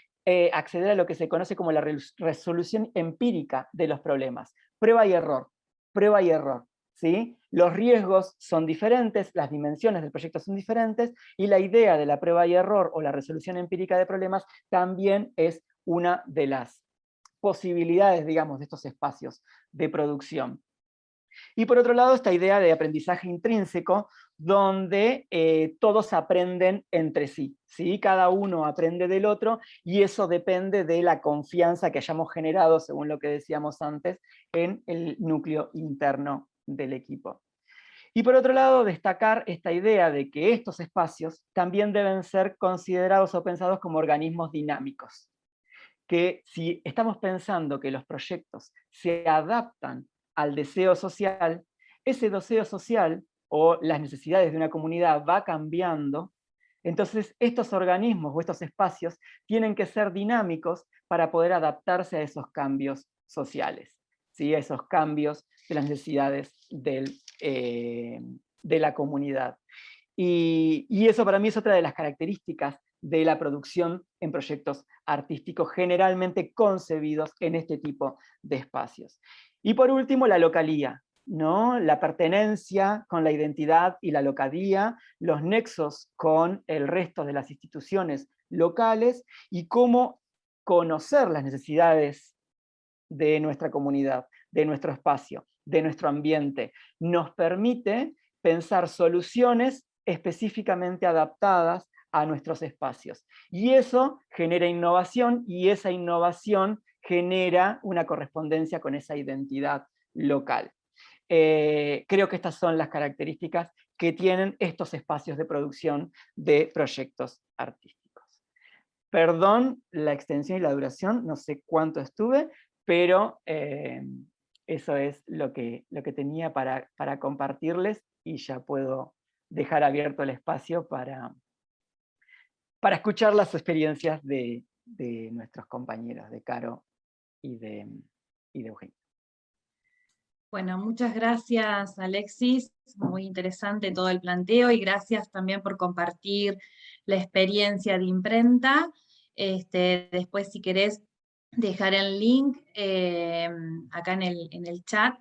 acceder a lo que se conoce como la resolución empírica de los problemas. Prueba y error, prueba y error. ¿Sí? Los riesgos son diferentes, las dimensiones del proyecto son diferentes, y la idea de la prueba y error o la resolución empírica de problemas también es una de las posibilidades, digamos, de estos espacios de producción. Y por otro lado, esta idea de aprendizaje intrínseco, donde todos aprenden entre sí, ¿sí? Cada uno aprende del otro, y eso depende de la confianza que hayamos generado, según lo que decíamos antes, en el núcleo interno del equipo. Y por otro lado, destacar esta idea de que estos espacios también deben ser considerados o pensados como organismos dinámicos, que si estamos pensando que los proyectos se adaptan al deseo social, ese deseo social o las necesidades de una comunidad va cambiando, entonces estos organismos o estos espacios tienen que ser dinámicos para poder adaptarse a esos cambios sociales, ¿sí? A esos cambios de las necesidades de la comunidad. Y eso para mí es otra de las características de la producción en proyectos artísticos generalmente concebidos en este tipo de espacios. Y por último, la localía, ¿no? La pertenencia con la identidad y la localía, los nexos con el resto de las instituciones locales y cómo conocer las necesidades de nuestra comunidad, de nuestro espacio, de nuestro ambiente, nos permite pensar soluciones específicamente adaptadas a nuestros espacios. Y eso genera innovación, y esa innovación genera una correspondencia con esa identidad local. Creo que estas son las características que tienen estos espacios de producción de proyectos artísticos. Perdón la extensión y la duración, no sé cuánto estuve, pero eso es lo que tenía para compartirles, y ya puedo dejar abierto el espacio para escuchar las experiencias de nuestros compañeros, de Caro y de Eugenio. Bueno, muchas gracias, Alexis, muy interesante todo el planteo, y gracias también por compartir la experiencia de imprenta. Después, si querés dejar el link acá en el chat.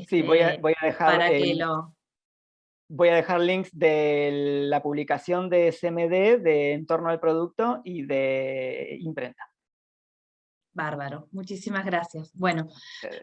Sí, voy a dejar para que lo... Voy a dejar links de la publicación de SMD, de Entorno al Producto y de imprenta. Bárbaro, muchísimas gracias. Bueno,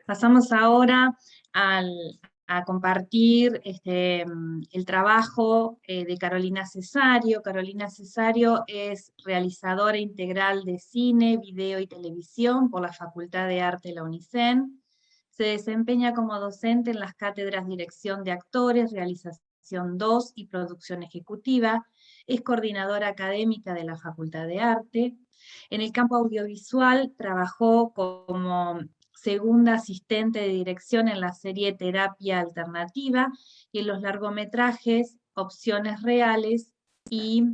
pasamos ahora a compartir el trabajo de Carolina Cesario. Carolina Cesario es realizadora integral de cine, video y televisión por la Facultad de Arte de la UNICEN. Se desempeña como docente en las cátedras Dirección de Actores, Realización 2 y Producción Ejecutiva. Es coordinadora académica de la Facultad de Arte. En el campo audiovisual trabajó como segunda asistente de dirección en la serie Terapia Alternativa y en los largometrajes Opciones Reales y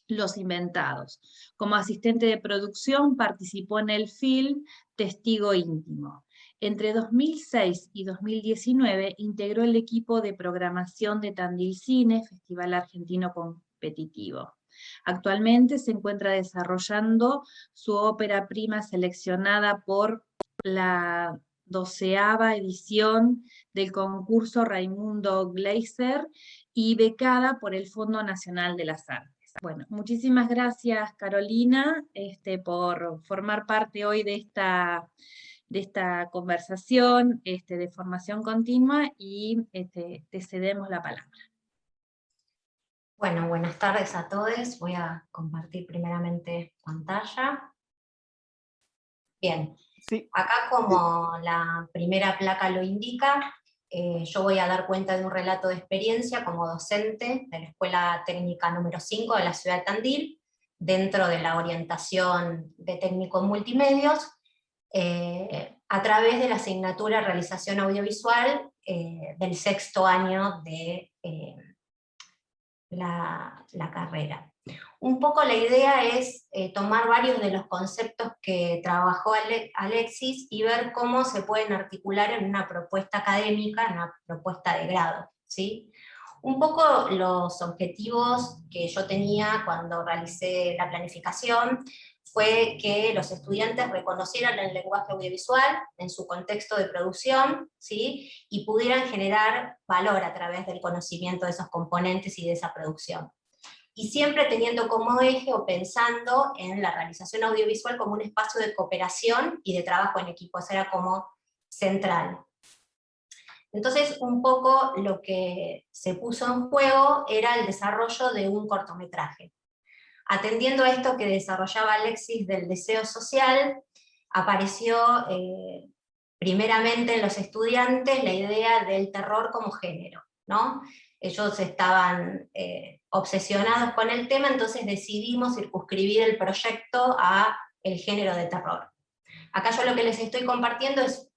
Los Inventados. Como asistente de producción participó en el film Testigo Íntimo. Entre 2006 y 2019 integró el equipo de programación de Tandil Cine, Festival Argentino Competitivo. Actualmente se encuentra desarrollando su ópera prima seleccionada por la 12ª edición del concurso Raimundo Gleiser y becada por el Fondo Nacional de las Artes. sociales. Bueno, muchísimas gracias, Carolina, por formar parte hoy de esta conversación de formación continua, y te cedemos la palabra. Bueno, buenas tardes a todos. Voy a compartir primeramente pantalla. Bien, Sí. acá como la primera placa lo indica, yo voy a dar cuenta de un relato de experiencia como docente de la Escuela Técnica número 5 de la ciudad de Tandil, dentro de la orientación de técnico en multimedios, a través de la asignatura Realización Audiovisual del 6º año de la carrera. Un poco la idea es tomar varios de los conceptos que trabajó Alexis y ver cómo se pueden articular en una propuesta académica, en una propuesta de grado, ¿sí? Un poco los objetivos que yo tenía cuando realicé la planificación fue que los estudiantes reconocieran el lenguaje audiovisual en su contexto de producción, ¿sí? Y pudieran generar valor a través del conocimiento de esos componentes y de esa producción. Y siempre teniendo como eje o pensando en la realización audiovisual como un espacio de cooperación y de trabajo en equipo, eso era como central. Entonces, un poco lo que se puso en juego era el desarrollo de un cortometraje. Atendiendo a esto que desarrollaba Alexis del deseo social, apareció primeramente en los estudiantes la idea del terror como género, ¿no? Ellos estaban obsesionados con el tema, entonces decidimos circunscribir el proyecto a el género de terror. Acá yo lo que les estoy compartiendo es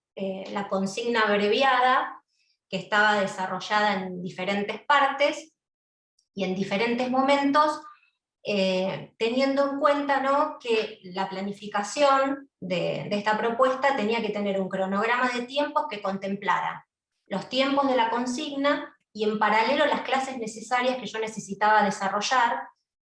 la consigna abreviada, que estaba desarrollada en diferentes partes y en diferentes momentos, teniendo en cuenta, ¿no?, que la planificación de esta propuesta tenía que tener un cronograma de tiempos que contemplara los tiempos de la consigna y en paralelo las clases necesarias que yo necesitaba desarrollar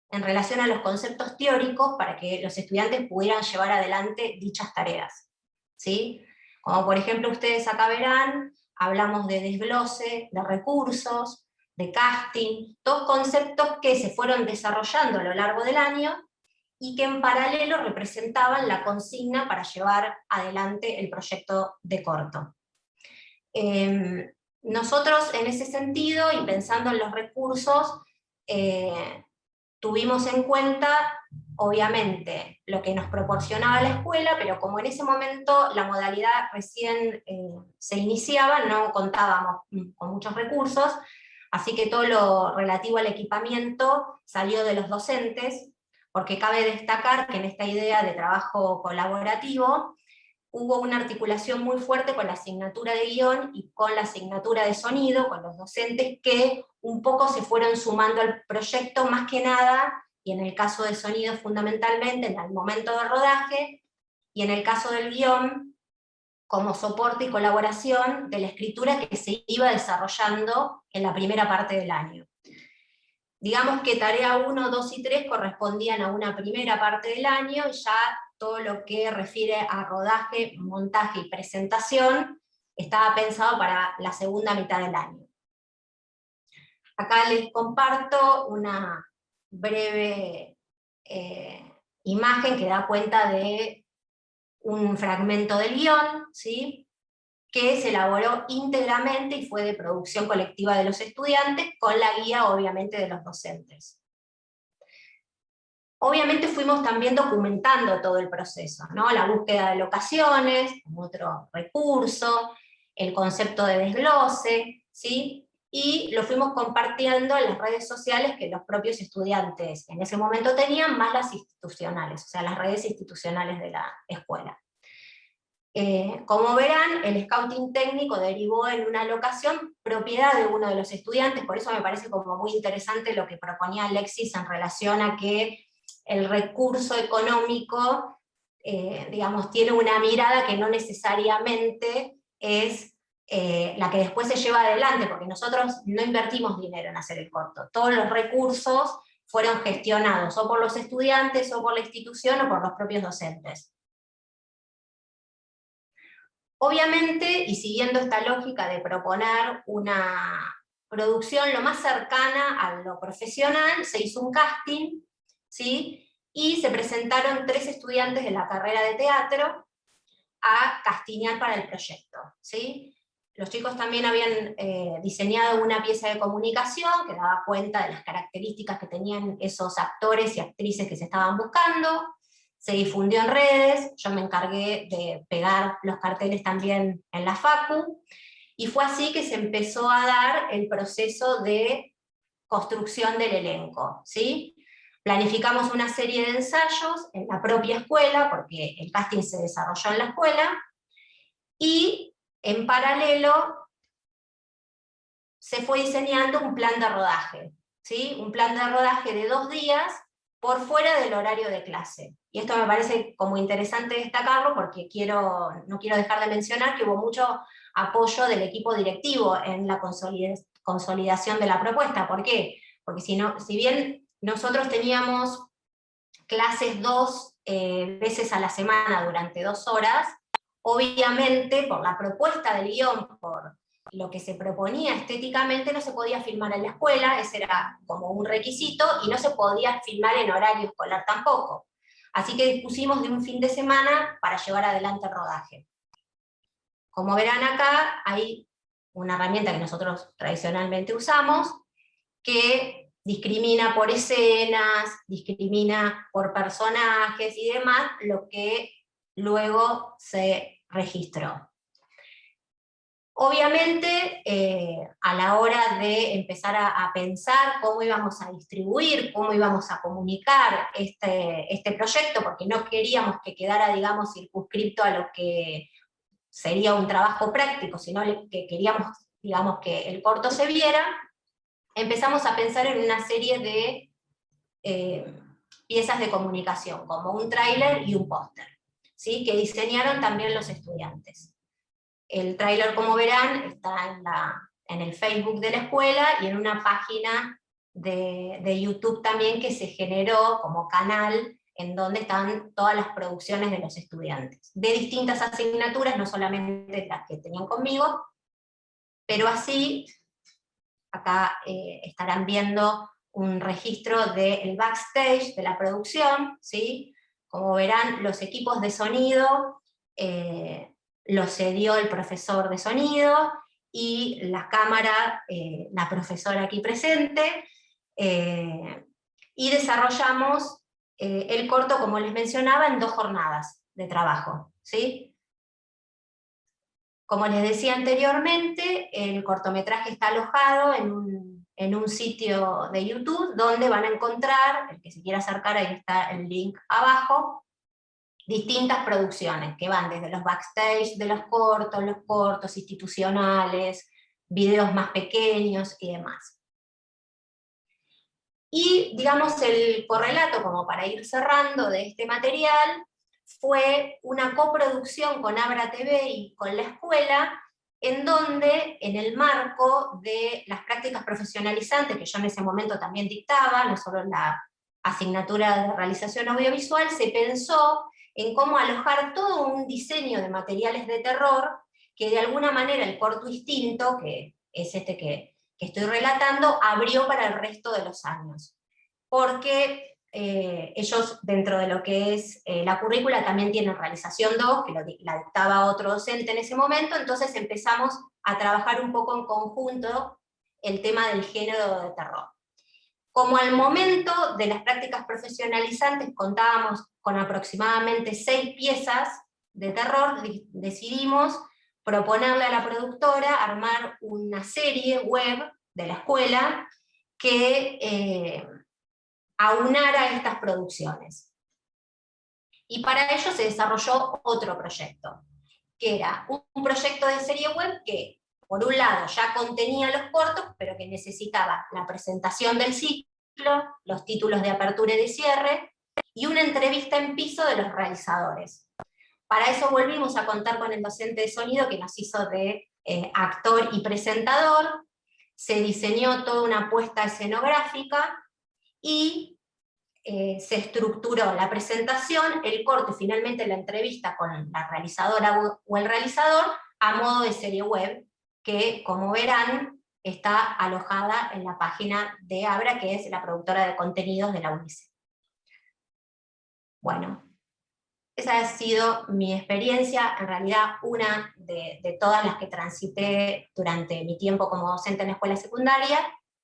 en relación a los conceptos teóricos para que los estudiantes pudieran llevar adelante dichas tareas, ¿sí? Como por ejemplo ustedes acá verán, hablamos de desglose, de recursos, de casting, todos conceptos que se fueron desarrollando a lo largo del año y que en paralelo representaban la consigna para llevar adelante el proyecto de corto. Nosotros en ese sentido, y pensando en los recursos, tuvimos en cuenta, obviamente, lo que nos proporcionaba la escuela, pero como en ese momento la modalidad recién se iniciaba, no contábamos con muchos recursos, así que todo lo relativo al equipamiento salió de los docentes, porque cabe destacar que en esta idea de trabajo colaborativo hubo una articulación muy fuerte con la asignatura de guión y con la asignatura de sonido, con los docentes que un poco se fueron sumando al proyecto, más que nada, y en el caso de sonido fundamentalmente, en el momento de rodaje, y en el caso del guión, como soporte y colaboración de la escritura que se iba desarrollando en la primera parte del año. Digamos que tarea 1, 2 y 3 correspondían a una primera parte del año, y ya todo lo que refiere a rodaje, montaje y presentación estaba pensado para la segunda mitad del año. Acá les comparto una breve imagen que da cuenta de un fragmento del guión, ¿sí?, que se elaboró íntegramente y fue de producción colectiva de los estudiantes, con la guía obviamente de los docentes. Obviamente fuimos también documentando todo el proceso, ¿no? La búsqueda de locaciones, como otro recurso, el concepto de desglose, ¿sí? Y lo fuimos compartiendo en las redes sociales que los propios estudiantes en ese momento tenían, más las institucionales, o sea, las redes institucionales de la escuela. Como verán, el scouting técnico derivó en una locación propiedad de uno de los estudiantes, por eso me parece como muy interesante lo que proponía Alexis en relación a que el recurso económico, digamos, tiene una mirada que no necesariamente es la que después se lleva adelante, porque nosotros no invertimos dinero en hacer el corto, todos los recursos fueron gestionados o por los estudiantes, o por la institución, o por los propios docentes. Obviamente, y siguiendo esta lógica de proponer una producción lo más cercana a lo profesional, se hizo un casting, ¿sí? Y se presentaron 3 estudiantes de la carrera de teatro a castiñar para el proyecto, ¿sí? Los chicos también habían diseñado una pieza de comunicación que daba cuenta de las características que tenían esos actores y actrices que se estaban buscando, se difundió en redes, yo me encargué de pegar los carteles también en la facu, y fue así que se empezó a dar el proceso de construcción del elenco, ¿sí? Planificamos una serie de ensayos en la propia escuela, porque el casting se desarrolló en la escuela, y en paralelo se fue diseñando un plan de rodaje, ¿sí? Un plan de rodaje de 2 días por fuera del horario de clase. Y esto me parece como interesante destacarlo porque no quiero dejar de mencionar que hubo mucho apoyo del equipo directivo en la consolidación de la propuesta. ¿Por qué? Porque si bien nosotros teníamos clases 2 veces a la semana durante 2 horas, obviamente por la propuesta del guión, por lo que se proponía estéticamente, no se podía filmar en la escuela, ese era como un requisito, y no se podía filmar en horario escolar tampoco. Así que dispusimos de un fin de semana para llevar adelante el rodaje. Como verán acá, hay una herramienta que nosotros tradicionalmente usamos, que discrimina por escenas, discrimina por personajes y demás, lo que luego se registró. Obviamente, a la hora de empezar a pensar cómo íbamos a distribuir, cómo íbamos a comunicar este proyecto, porque no queríamos que quedara, digamos, circunscripto a lo que sería un trabajo práctico, sino que queríamos, digamos, que el corto se viera, empezamos a pensar en una serie de piezas de comunicación, como un tráiler y un póster, ¿sí? Que diseñaron también los estudiantes. El tráiler, como verán, está en el Facebook de la escuela y en una página de YouTube también que se generó como canal, en donde están todas las producciones de los estudiantes, de distintas asignaturas, no solamente las que tenían conmigo, pero así, acá estarán viendo un registro del backstage de la producción, ¿sí? Como verán, los equipos de sonido lo cedió el profesor de sonido, y la cámara, la profesora aquí presente, y desarrollamos el corto, como les mencionaba, en 2 jornadas de trabajo, ¿sí? Como les decía anteriormente, el cortometraje está alojado en un sitio de YouTube, donde van a encontrar, el que se quiera acercar, ahí está el link abajo, distintas producciones, que van desde los backstage de los cortos institucionales, videos más pequeños y demás. Y, digamos, el correlato, como para ir cerrando, de este material, fue una coproducción con Abra TV y con la escuela, en donde, en el marco de las prácticas profesionalizantes, que yo en ese momento también dictaba, no solo en la asignatura de realización audiovisual, se pensó en cómo alojar todo un diseño de materiales de terror, que de alguna manera el corto instinto, que es este que estoy relatando, abrió para el resto de los años. Porque ellos, dentro de lo que es la currícula, también tienen realización 2, que la dictaba otro docente en ese momento, entonces empezamos a trabajar un poco en conjunto el tema del género de terror. Como al momento de las prácticas profesionalizantes contábamos con aproximadamente 6 piezas de terror, decidimos proponerle a la productora armar una serie web de la escuela que aunara estas producciones. Y para ello se desarrolló otro proyecto, que era un proyecto de serie web que, por un lado, ya contenía los cortos, pero que necesitaba la presentación del ciclo, los títulos de apertura y de cierre, y una entrevista en piso de los realizadores. Para eso volvimos a contar con el docente de sonido, que nos hizo de actor y presentador, se diseñó toda una puesta escenográfica, y se estructuró la presentación, el corto y finalmente la entrevista con la realizadora o el realizador, a modo de serie web, que, como verán, está alojada en la página de Abra, que es la productora de contenidos de la UNICEF. Bueno, esa ha sido mi experiencia, en realidad una de todas las que transité durante mi tiempo como docente en la escuela secundaria,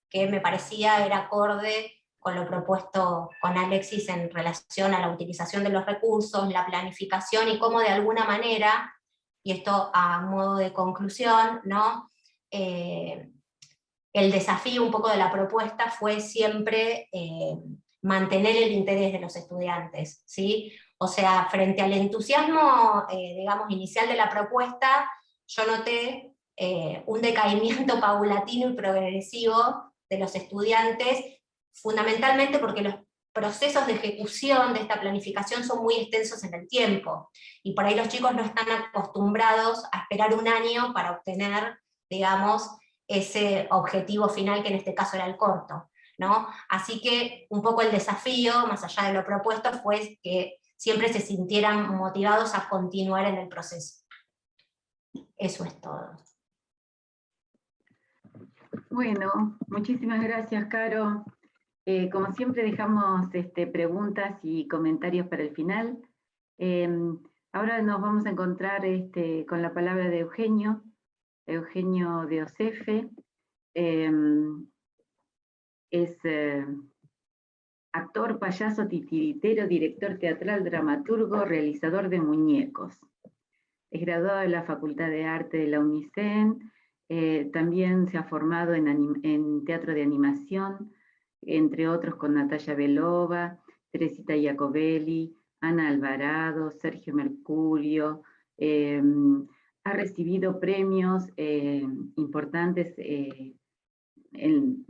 que me parecía era acorde con lo propuesto con Alexis en relación a la utilización de los recursos, la planificación y cómo de alguna manera, y esto a modo de conclusión, ¿no? El desafío un poco de la propuesta fue siempre mantener el interés de los estudiantes, ¿sí? O sea, frente al entusiasmo, digamos, inicial de la propuesta, yo noté un decaimiento paulatino y progresivo de los estudiantes, fundamentalmente porque los procesos de ejecución de esta planificación son muy extensos en el tiempo, y por ahí los chicos no están acostumbrados a esperar un año para obtener, digamos, ese objetivo final, que en este caso era el corto, ¿no? Así que un poco el desafío, más allá de lo propuesto, fue que siempre se sintieran motivados a continuar en el proceso. Eso es todo. Bueno, muchísimas gracias, Caro. Como siempre dejamos preguntas y comentarios para el final. Ahora nos vamos a encontrar con la palabra de Eugenio de Osefe. Es actor, payaso, titiritero, director teatral, dramaturgo, realizador de muñecos. Es graduado de la Facultad de Arte de la UNICEN, también se ha formado en teatro de animación, entre otros con Natalia Belova, Teresita Iacobelli, Ana Alvarado, Sergio Mercurio. Ha recibido premios importantes en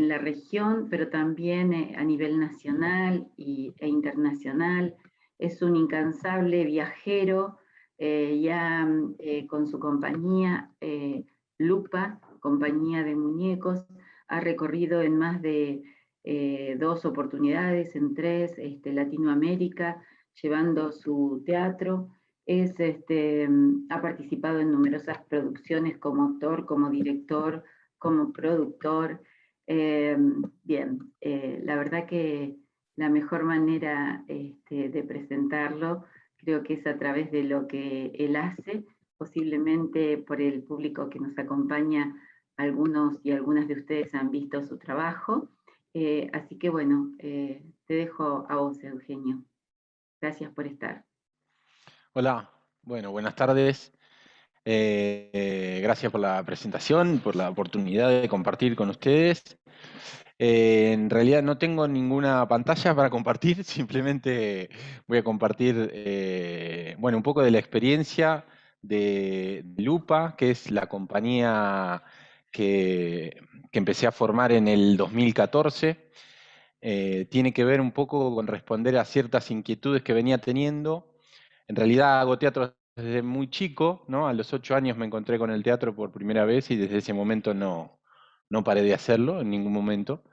la región, pero también a nivel nacional e internacional. Es un incansable viajero, con su compañía Lupa, compañía de muñecos, ha recorrido en más de 2 oportunidades, en 3, Latinoamérica, llevando su teatro. Ha participado en numerosas producciones como actor, como director, como productor. La verdad que la mejor manera de presentarlo creo que es a través de lo que él hace, posiblemente por el público que nos acompaña, algunos y algunas de ustedes han visto su trabajo. Así que bueno, te dejo a vos, Eugenio. Gracias por estar. Hola, bueno, buenas tardes. Gracias por la presentación, por la oportunidad de compartir con ustedes. En realidad no tengo ninguna pantalla para compartir, simplemente voy a compartir bueno, un poco de la experiencia de Lupa, que es la compañía que empecé a formar en el 2014. Tiene que ver un poco con responder a ciertas inquietudes que venía teniendo. En realidad hago teatro desde muy chico, ¿no? A los 8 años me encontré con el teatro por primera vez y desde ese momento no paré de hacerlo en ningún momento.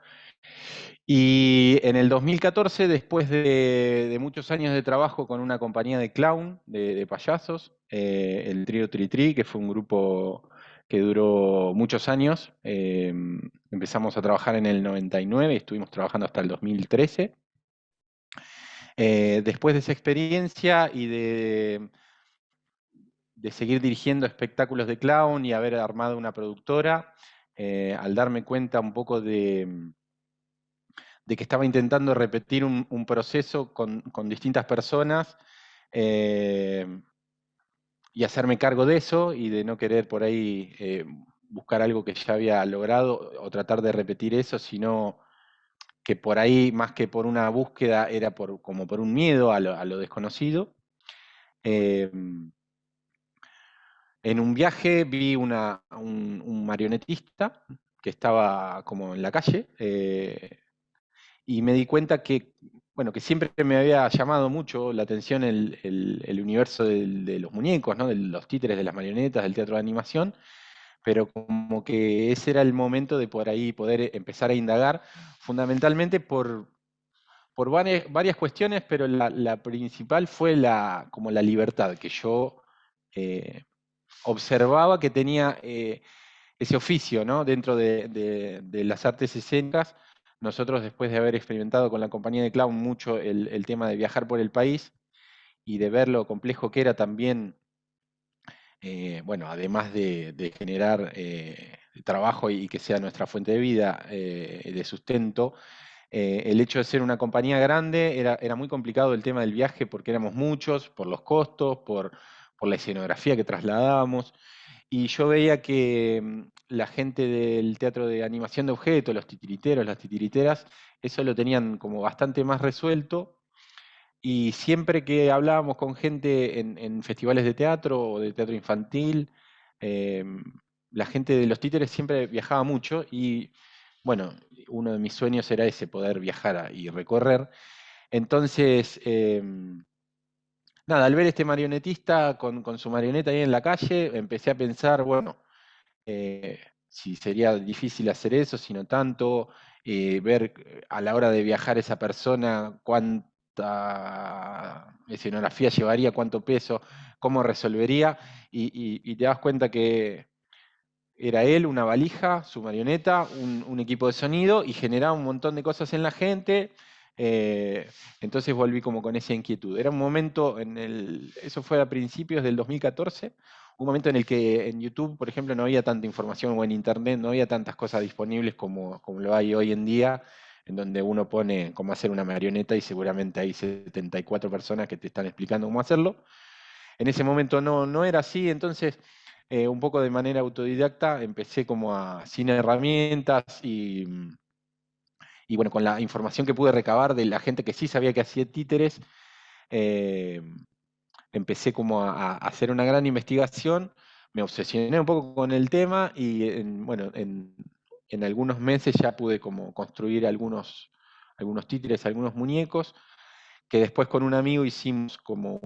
Y en el 2014, después de muchos años de trabajo con una compañía de clown, de payasos, el Trío Tri-Tri, que fue un grupo que duró muchos años, empezamos a trabajar en el 99 y estuvimos trabajando hasta el 2013. Después de esa experiencia y de seguir dirigiendo espectáculos de clown y haber armado una productora, al darme cuenta un poco de que estaba intentando repetir un proceso con distintas personas y hacerme cargo de eso y de no querer por ahí buscar algo que ya había logrado o tratar de repetir eso, sino que por ahí, más que por una búsqueda, era como por un miedo a lo desconocido. En un viaje vi un marionetista que estaba como en la calle, y me di cuenta que, bueno, que siempre me había llamado mucho la atención el universo de los muñecos, ¿no? De los títeres, de las marionetas, del teatro de animación, pero como que ese era el momento de por ahí poder empezar a indagar, fundamentalmente por varias cuestiones, pero la principal fue como la libertad que yo observaba que tenía ese oficio, ¿no? Dentro de las artes escénicas. Nosotros, después de haber experimentado con la compañía de clown mucho el tema de viajar por el país y de ver lo complejo que era también, bueno, además de generar trabajo y que sea nuestra fuente de vida, de sustento, el hecho de ser una compañía grande era muy complicado el tema del viaje porque éramos muchos, por los costos, por la escenografía que trasladábamos. Y yo veía que la gente del teatro de animación de objetos, los titiriteros, las titiriteras, eso lo tenían como bastante más resuelto. Y siempre que hablábamos con gente en festivales de teatro o de teatro infantil, la gente de los títeres siempre viajaba mucho y, bueno, uno de mis sueños era ese, poder viajar y recorrer. Entonces, nada, al ver este marionetista con su marioneta ahí en la calle, empecé a pensar, bueno, si sería difícil hacer eso, si no tanto, ver a la hora de viajar esa persona cuánta escenografía llevaría, cuánto peso, cómo resolvería, y te das cuenta que era él, una valija, su marioneta, un equipo de sonido, y generaba un montón de cosas en la gente. Entonces volví como con esa inquietud. Era un momento, eso fue a principios del 2014, un momento en el que en YouTube, por ejemplo, no había tanta información, o en Internet no había tantas cosas disponibles como lo hay hoy en día, en donde uno pone cómo hacer una marioneta y seguramente hay 74 personas que te están explicando cómo hacerlo. En ese momento no era así, entonces un poco de manera autodidacta empecé como sin herramientas y bueno, con la información que pude recabar de la gente que sí sabía que hacía títeres, empecé como a hacer una gran investigación, me obsesioné un poco con el tema y bueno, en algunos meses ya pude como construir algunos títeres, algunos muñecos, que después con un amigo hicimos como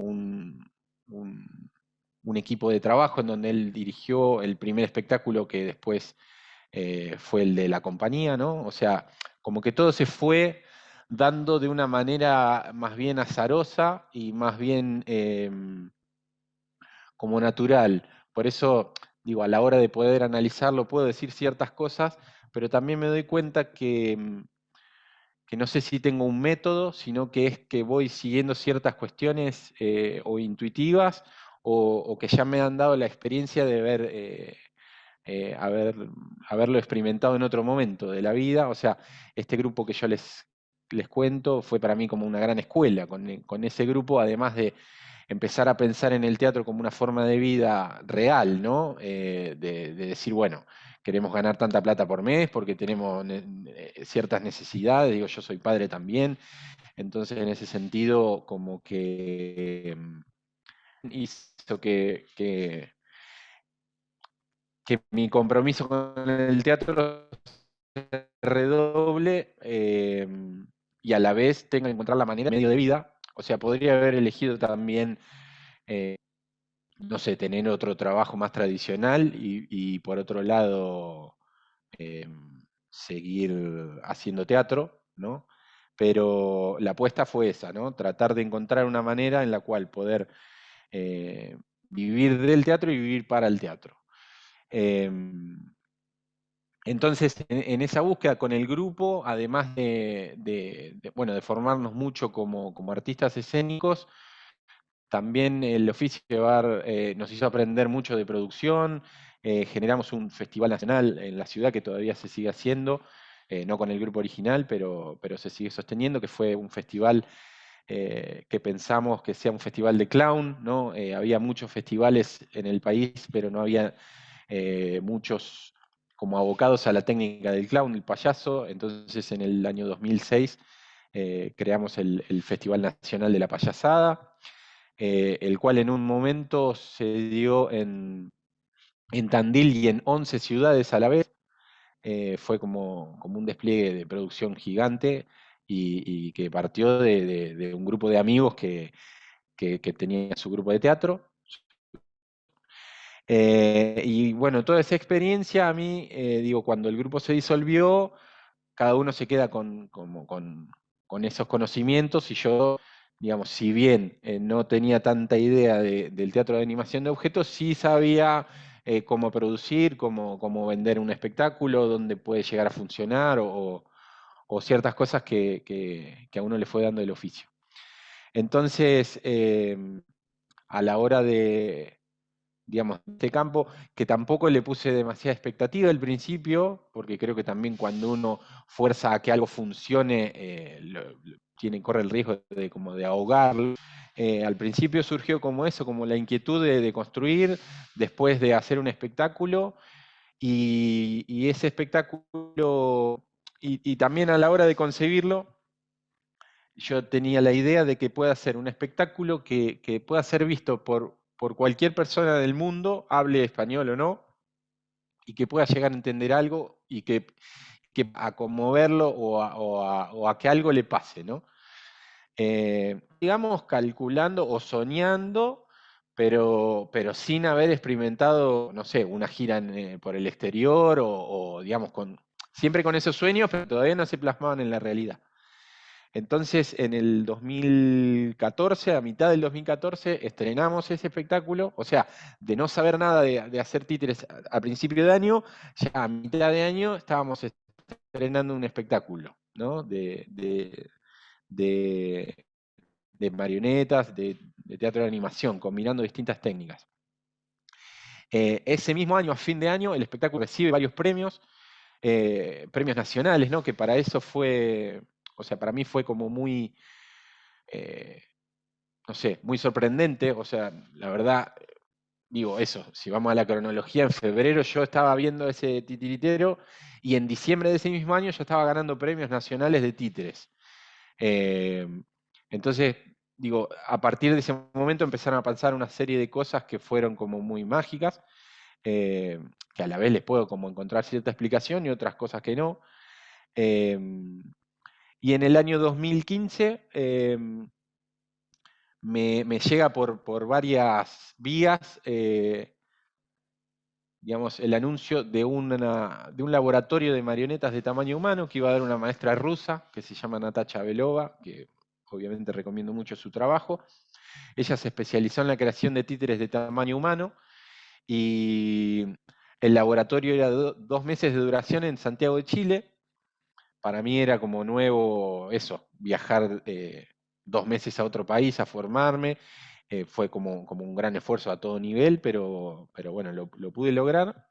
un equipo de trabajo en donde él dirigió el primer espectáculo que después fue el de la compañía, ¿no? O sea, como que todo se fue dando de una manera más bien azarosa y más bien como natural. Por eso, digo, a la hora de poder analizarlo puedo decir ciertas cosas, pero también me doy cuenta que no sé si tengo un método, sino que es que voy siguiendo ciertas cuestiones o intuitivas o que ya me han dado la experiencia de haberlo experimentado en otro momento de la vida. O sea, este grupo que yo les cuento fue para mí como una gran escuela. Con ese grupo, además de empezar a pensar en el teatro como una forma de vida real, ¿no? De decir, bueno, queremos ganar tanta plata por mes porque tenemos ciertas necesidades, digo, yo soy padre también, entonces en ese sentido como que hizo que mi compromiso con el teatro se redoble y a la vez tenga que encontrar la manera de medio de vida. O sea, podría haber elegido también, no sé, tener otro trabajo más tradicional y por otro lado seguir haciendo teatro, ¿no? Pero la apuesta fue esa, ¿no? Tratar de encontrar una manera en la cual poder vivir del teatro y vivir para el teatro. Entonces, en esa búsqueda con el grupo, además bueno, de formarnos mucho como artistas escénicos, también el oficio de bar nos hizo aprender mucho de producción, generamos un festival nacional en la ciudad que todavía se sigue haciendo, no con el grupo original, pero se sigue sosteniendo, que fue un festival que pensamos que sea un festival de clown, ¿no? Había muchos festivales en el país, pero no había muchos como abocados a la técnica del clown, el payaso. Entonces en el año 2006 creamos el Festival Nacional de la Payasada, el cual en un momento se dio en Tandil y en 11 ciudades a la vez. Fue como un despliegue de producción gigante y que partió de un grupo de amigos que tenía su grupo de teatro. Y bueno, toda esa experiencia a mí, digo, cuando el grupo se disolvió, cada uno se queda con esos conocimientos y yo, digamos, si bien no tenía tanta idea del teatro de animación de objetos, sí sabía cómo producir, cómo vender un espectáculo, dónde puede llegar a funcionar o ciertas cosas que a uno le fue dando el oficio. Entonces, a la hora de, digamos, este campo, que tampoco le puse demasiada expectativa al principio, porque creo que también cuando uno fuerza a que algo funcione, corre el riesgo como de ahogarlo. Al principio surgió como eso, como la inquietud de construir, después de hacer un espectáculo, y ese espectáculo, y también a la hora de concebirlo, yo tenía la idea de que pueda ser un espectáculo que pueda ser visto por cualquier persona del mundo, hable español o no, y que pueda llegar a entender algo y que a conmoverlo o a que algo le pase, ¿no? Digamos, calculando o soñando, pero sin haber experimentado, no sé, una gira por el exterior o digamos, siempre con esos sueños, pero todavía no se plasmaban en la realidad. Entonces, en el 2014, a mitad del 2014, estrenamos ese espectáculo. O sea, de no saber nada de hacer títeres a principio de año, ya a mitad de año estábamos estrenando un espectáculo, ¿no? de marionetas, de teatro de animación, combinando distintas técnicas. Ese mismo año, a fin de año, el espectáculo recibe varios premios, premios nacionales, ¿no? Que para eso fue, o sea, para mí fue como muy, no sé, muy sorprendente. O sea, la verdad, digo eso, si vamos a la cronología, en febrero yo estaba viendo ese titiritero y en diciembre de ese mismo año yo estaba ganando premios nacionales de títeres. Entonces, digo, a partir de ese momento empezaron a pasar una serie de cosas que fueron como muy mágicas, que a la vez les puedo como encontrar cierta explicación y otras cosas que no. Y en el año 2015 me llega por varias vías, digamos, el anuncio de un laboratorio de marionetas de tamaño humano que iba a dar una maestra rusa que se llama Natasha Belova, que obviamente recomiendo mucho su trabajo. Ella se especializó en la creación de títeres de tamaño humano y el laboratorio era 2 meses de duración en Santiago de Chile. Para mí era como nuevo eso, viajar 2 meses a otro país a formarme. Fue como un gran esfuerzo a todo nivel, pero bueno, lo pude lograr.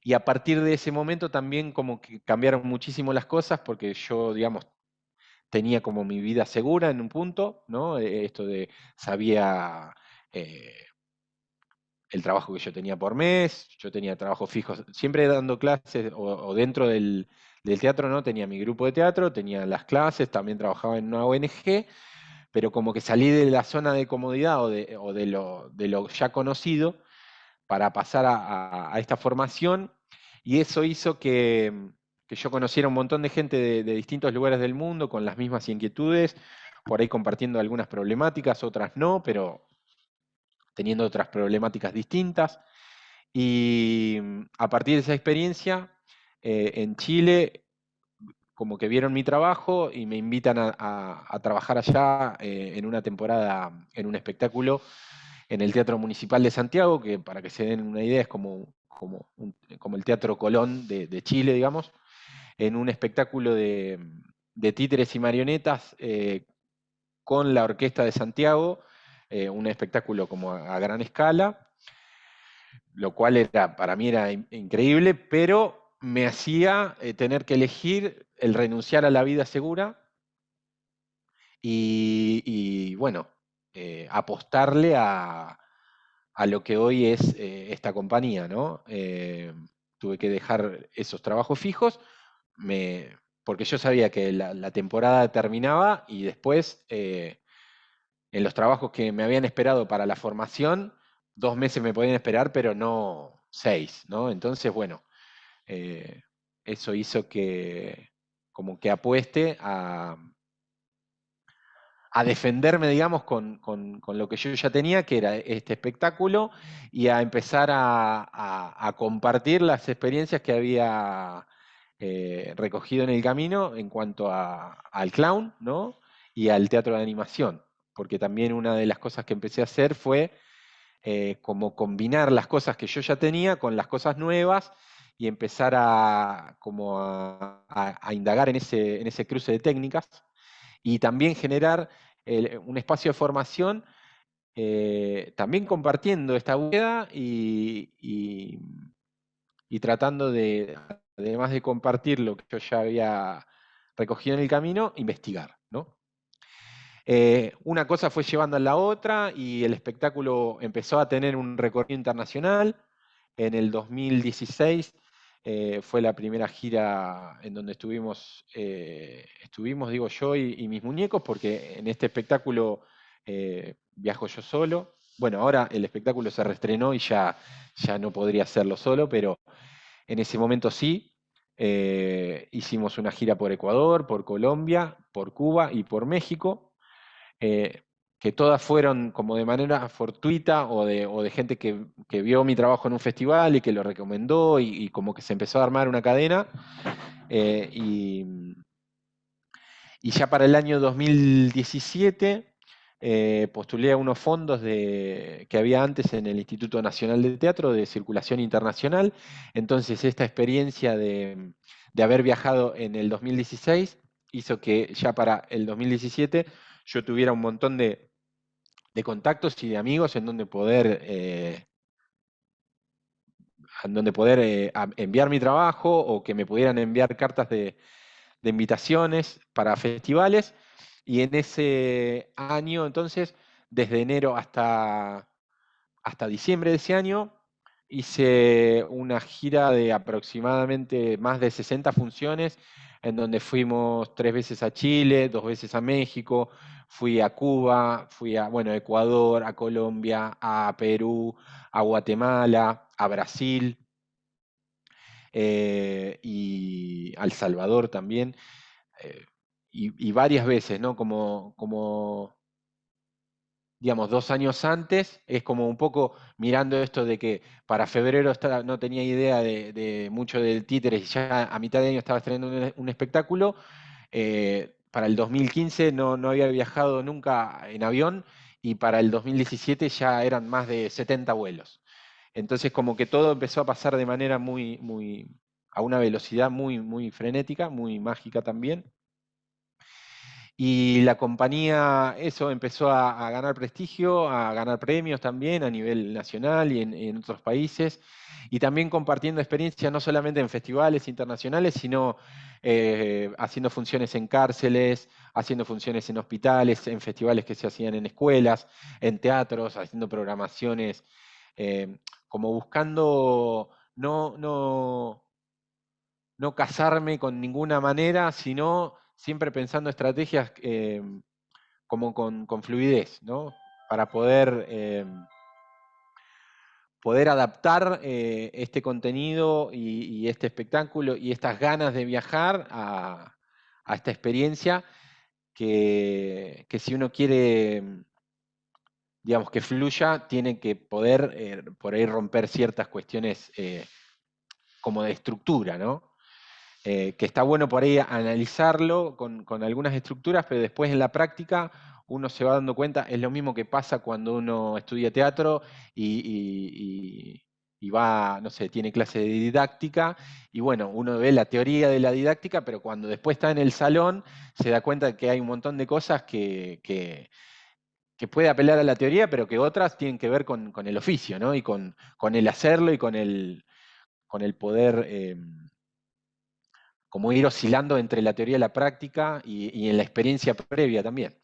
Y a partir de ese momento también como que cambiaron muchísimo las cosas, porque yo, digamos, tenía como mi vida segura en un punto, ¿no? Esto de sabía el trabajo que yo tenía por mes, yo tenía trabajos fijos, siempre dando clases o dentro del teatro, ¿no? Tenía mi grupo de teatro, tenía las clases, también trabajaba en una ONG, pero como que salí de la zona de comodidad o de lo ya conocido para pasar a esta formación, y eso hizo que yo conociera un montón de gente de distintos lugares del mundo con las mismas inquietudes, por ahí compartiendo algunas problemáticas, otras no, pero teniendo otras problemáticas distintas. Y a partir de esa experiencia, en Chile, como que vieron mi trabajo y me invitan a trabajar allá en una temporada, en un espectáculo en el Teatro Municipal de Santiago, que para que se den una idea es como el Teatro Colón de Chile, digamos, en un espectáculo de títeres y marionetas con la Orquesta de Santiago, un espectáculo como a gran escala, lo cual para mí era increíble, pero me hacía tener que elegir el renunciar a la vida segura y bueno, apostarle a lo que hoy es esta compañía, ¿no? Tuve que dejar esos trabajos fijos, porque yo sabía que la temporada terminaba y después, en los trabajos que me habían esperado para la formación, 2 meses me podían esperar, pero no 6, ¿no? Entonces, bueno, eso hizo que como que apueste a defenderme, digamos, con lo que yo ya tenía, que era este espectáculo, y a empezar a compartir las experiencias que había recogido en el camino en cuanto al clown, ¿no? Y al teatro de animación, porque también una de las cosas que empecé a hacer fue como combinar las cosas que yo ya tenía con las cosas nuevas y empezar a indagar en ese cruce de técnicas y también generar un espacio de formación, también compartiendo esta búsqueda y tratando de, además de compartir lo que yo ya había recogido en el camino, investigar, ¿no? Una cosa fue llevando a la otra y el espectáculo empezó a tener un recorrido internacional. En el 2016 fue la primera gira en donde estuvimos, digo yo, y mis muñecos, porque en este espectáculo viajo yo solo. Bueno, ahora el espectáculo se reestrenó y ya no podría hacerlo solo, pero en ese momento sí. Hicimos una gira por Ecuador, por Colombia, por Cuba y por México. Que todas fueron como de manera fortuita o de gente que vio mi trabajo en un festival y que lo recomendó y como que se empezó a armar una cadena. Y ya para el año 2017 postulé a unos fondos que había antes en el Instituto Nacional de Teatro de Circulación Internacional. Entonces esta experiencia de haber viajado en el 2016 hizo que ya para el 2017 yo tuviera un montón de contactos y de amigos en donde poder enviar mi trabajo o que me pudieran enviar cartas de invitaciones para festivales. Y en ese año, entonces, desde enero hasta diciembre de ese año, hice una gira de aproximadamente más de 60 funciones, en donde fuimos 3 veces a Chile, 2 veces a México, fui a Cuba, fui a Ecuador, a Colombia, a Perú, a Guatemala, a Brasil y a El Salvador también, y varias veces, ¿no? Como digamos, 2 años antes, es como un poco mirando esto de que para febrero no tenía idea de mucho del títere y ya a mitad de año estaba estrenando un espectáculo. Para el 2015 no había viajado nunca en avión y para el 2017 ya eran más de 70 vuelos. Entonces como que todo empezó a pasar de manera a una velocidad muy frenética, muy mágica también. Y la compañía, eso, empezó a ganar prestigio, a ganar premios también a nivel nacional y en otros países, y también compartiendo experiencias no solamente en festivales internacionales, sino haciendo funciones en cárceles, haciendo funciones en hospitales, en festivales que se hacían en escuelas, en teatros, haciendo programaciones, como buscando no casarme con ninguna manera, sino siempre pensando estrategias como con fluidez, ¿no? Para poder adaptar este contenido y este espectáculo y estas ganas de viajar a esta experiencia que si uno quiere, digamos, que fluya, tiene que poder por ahí romper ciertas cuestiones como de estructura, ¿no? Que está bueno por ahí analizarlo con algunas estructuras, pero después en la práctica uno se va dando cuenta, es lo mismo que pasa cuando uno estudia teatro y va, no sé, tiene clase de didáctica, y bueno, uno ve la teoría de la didáctica, pero cuando después está en el salón se da cuenta que hay un montón de cosas que puede apelar a la teoría, pero que otras tienen que ver con el oficio, ¿no? Y con el hacerlo y con el poder como ir oscilando entre la teoría y la práctica y en la experiencia previa también.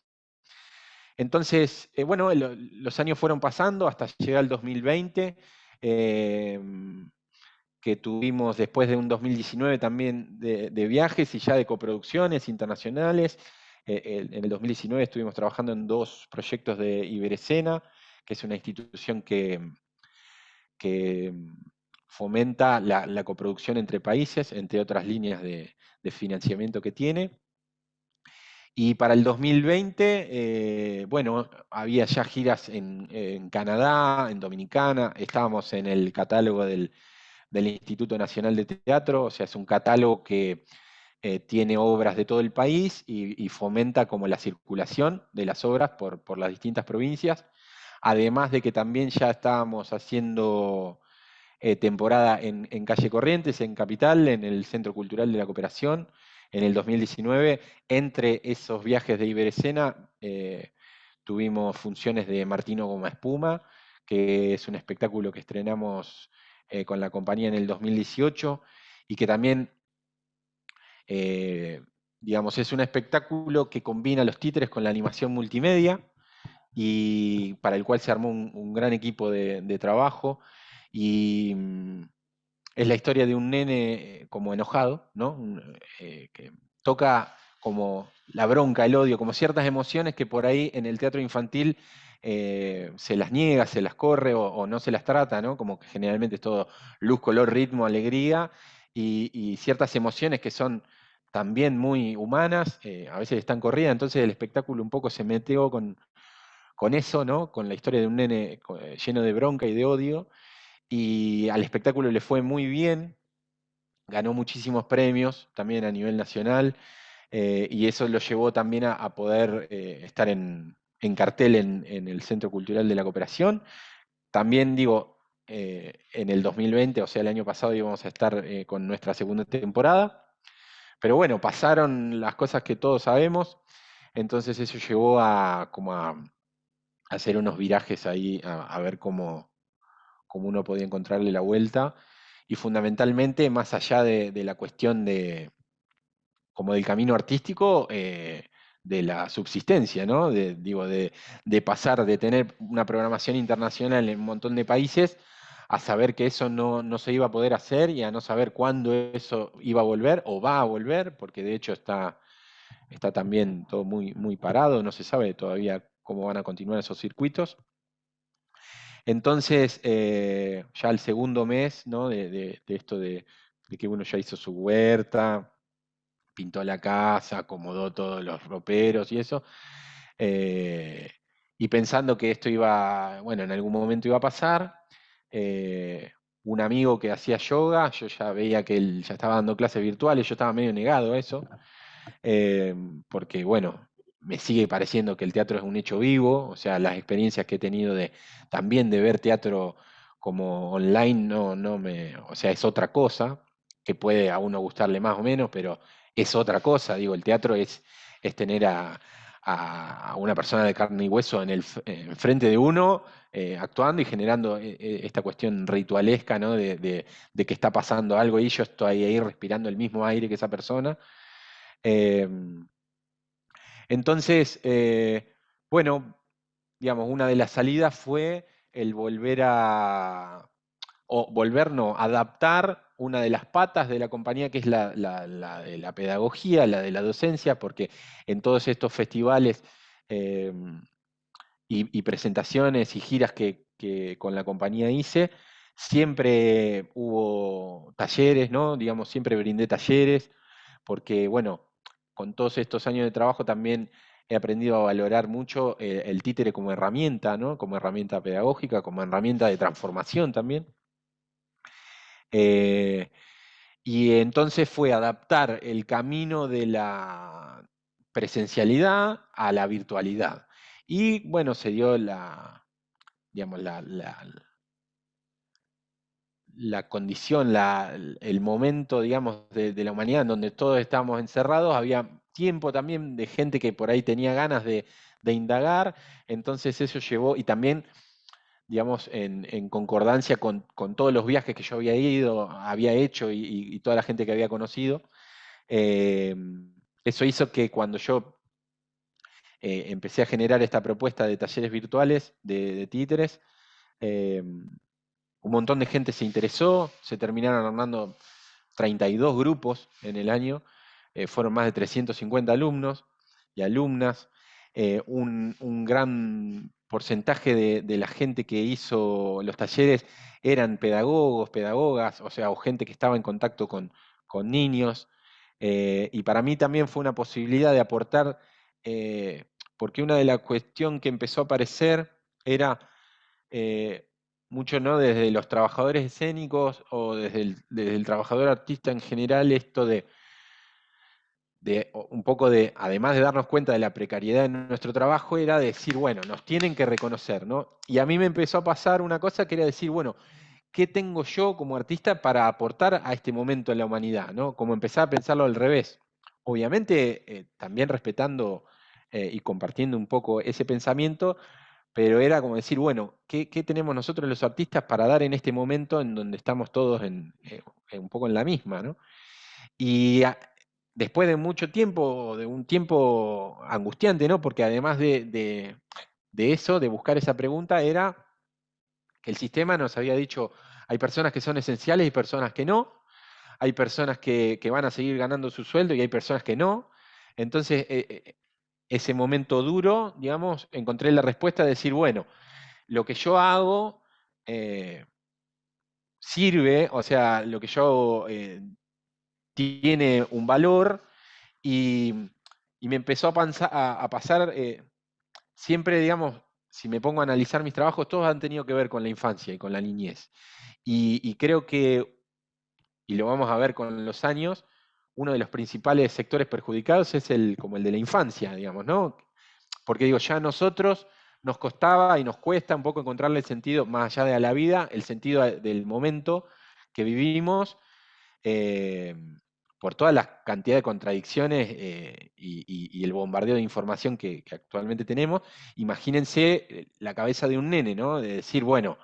Entonces, bueno, los años fueron pasando hasta llegar al 2020, que tuvimos después de un 2019 también de viajes y ya de coproducciones internacionales. En el 2019 estuvimos trabajando en 2 proyectos de Iberescena, que es una institución que fomenta la coproducción entre países, entre otras líneas de financiamiento que tiene. Y para el 2020, bueno, había ya giras en Canadá, en Dominicana, estábamos en el catálogo del Instituto Nacional de Teatro, o sea, es un catálogo que tiene obras de todo el país y fomenta como la circulación de las obras por las distintas provincias. además de que también ya estábamos haciendo temporada en Calle Corrientes, en Capital, en el Centro Cultural de la Cooperación, en el 2019. Entre esos viajes de Iberescena tuvimos funciones de Martino Goma Espuma, que es un espectáculo que estrenamos con la compañía en el 2018 y que también, digamos, es un espectáculo que combina los títeres con la animación multimedia y para el cual se armó un gran equipo de trabajo. Y es la historia de un nene como enojado, ¿no? Que toca como la bronca, el odio, como ciertas emociones que por ahí en el teatro infantil se las niega, se las corre o no se las trata, ¿no? Como que generalmente es todo luz, color, ritmo, alegría, y ciertas emociones que son también muy humanas, a veces están corridas, entonces el espectáculo un poco se metió con eso, ¿no? Con la historia de un nene lleno de bronca y de odio, y al espectáculo le fue muy bien, ganó muchísimos premios también a nivel nacional, y eso lo llevó también a poder estar en cartel en el Centro Cultural de la Cooperación. También digo, en el 2020, o sea, el año pasado íbamos a estar con nuestra segunda temporada, pero bueno, pasaron las cosas que todos sabemos, entonces eso llevó como a hacer unos virajes ahí, a ver cómo uno podía encontrarle la vuelta, y fundamentalmente, más allá de la cuestión como del camino artístico, de la subsistencia, ¿no? Digo, de pasar de tener una programación internacional en un montón de países a saber que eso no se iba a poder hacer y a no saber cuándo eso iba a volver o va a volver, porque de hecho está también todo muy, muy parado, no se sabe todavía cómo van a continuar esos circuitos. Entonces, ya el segundo mes, ¿no? de esto de que uno ya hizo su huerta, pintó la casa, acomodó todos los roperos y eso, y pensando que esto iba, bueno, en algún momento iba a pasar, un amigo que hacía yoga, yo ya veía que él ya estaba dando clases virtuales, yo estaba medio negado a eso, porque, bueno, me sigue pareciendo que el teatro es un hecho vivo, o sea, las experiencias que he tenido también de ver teatro como online, o sea, es otra cosa, que puede a uno gustarle más o menos, pero es otra cosa, digo, el teatro es tener a una persona de carne y hueso enfrente de uno, actuando y generando esta cuestión ritualesca, ¿no? De que está pasando algo y yo estoy ahí respirando el mismo aire que esa persona. Entonces, bueno, digamos, una de las salidas fue el adaptar una de las patas de la compañía, que es la de la pedagogía, la de la docencia, porque en todos estos festivales y presentaciones y giras que con la compañía hice, siempre hubo talleres, ¿no? Digamos, siempre brindé talleres, porque, bueno, con todos estos años de trabajo también he aprendido a valorar mucho el títere como herramienta, ¿no? Como herramienta pedagógica, como herramienta de transformación también. Y entonces fue adaptar el camino de la presencialidad a la virtualidad. Y bueno, se dio digamos, la condición, el momento, digamos, de la humanidad en donde todos estábamos encerrados, había tiempo también de gente que por ahí tenía ganas de indagar, entonces eso llevó, y también, digamos, en concordancia con todos los viajes que yo había hecho y toda la gente que había conocido, eso hizo que cuando yo empecé a generar esta propuesta de talleres virtuales de títeres, un montón de gente se interesó, se terminaron armando 32 grupos en el año, fueron más de 350 alumnos y alumnas, un gran porcentaje de la gente que hizo los talleres eran pedagogos, pedagogas, o sea, o gente que estaba en contacto con niños, y para mí también fue una posibilidad de aportar, porque una de las cuestiones que empezó a aparecer era mucho, ¿no? Desde los trabajadores escénicos o desde el trabajador artista en general, esto de un poco de, además de darnos cuenta de la precariedad de nuestro trabajo, era decir, bueno, nos tienen que reconocer, ¿no? Y a mí me empezó a pasar una cosa que era decir, bueno, ¿qué tengo yo como artista para aportar a este momento en la humanidad, ¿no? Como empezar a pensarlo al revés. Obviamente, también respetando y compartiendo un poco ese pensamiento, pero era como decir, bueno, ¿qué tenemos nosotros los artistas para dar en este momento en donde estamos todos un poco en la misma, ¿no? Y después de mucho tiempo, de un tiempo angustiante, ¿no? Porque además de eso, de buscar esa pregunta, era que el sistema nos había dicho, hay personas que son esenciales y personas que no, hay personas que van a seguir ganando su sueldo y hay personas que no. Entonces, ese momento duro, digamos, encontré la respuesta de decir, bueno, lo que yo hago sirve, o sea, lo que yo hago tiene un valor y me empezó a pasar siempre, digamos, si me pongo a analizar mis trabajos, todos han tenido que ver con la infancia y con la niñez. Y creo que, y lo vamos a ver con los años, uno de los principales sectores perjudicados es como el de la infancia, digamos, ¿no? Porque digo, ya a nosotros nos costaba y nos cuesta un poco encontrarle el sentido, más allá de a la vida, el sentido del momento que vivimos, por toda la cantidad de contradicciones y el bombardeo de información que actualmente tenemos. Imagínense la cabeza de un nene, ¿no? De decir, bueno,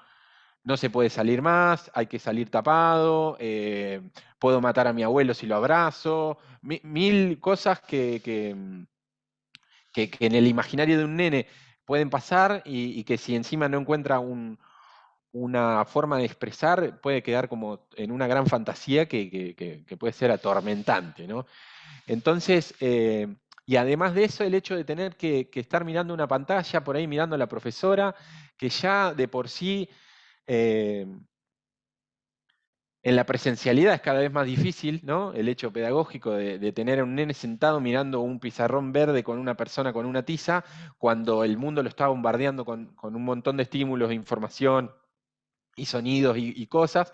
no se puede salir más, hay que salir tapado, puedo matar a mi abuelo si lo abrazo, mil cosas que en el imaginario de un nene pueden pasar y que si encima no encuentra una forma de expresar, puede quedar como en una gran fantasía que puede ser atormentante, ¿no? Entonces, y además de eso, el hecho de tener que estar mirando una pantalla, por ahí mirando a la profesora, que ya de por sí en la presencialidad es cada vez más difícil, ¿no? El hecho pedagógico de tener a un nene sentado mirando un pizarrón verde con una persona con una tiza, cuando el mundo lo está bombardeando con un montón de estímulos, de información y sonidos y cosas.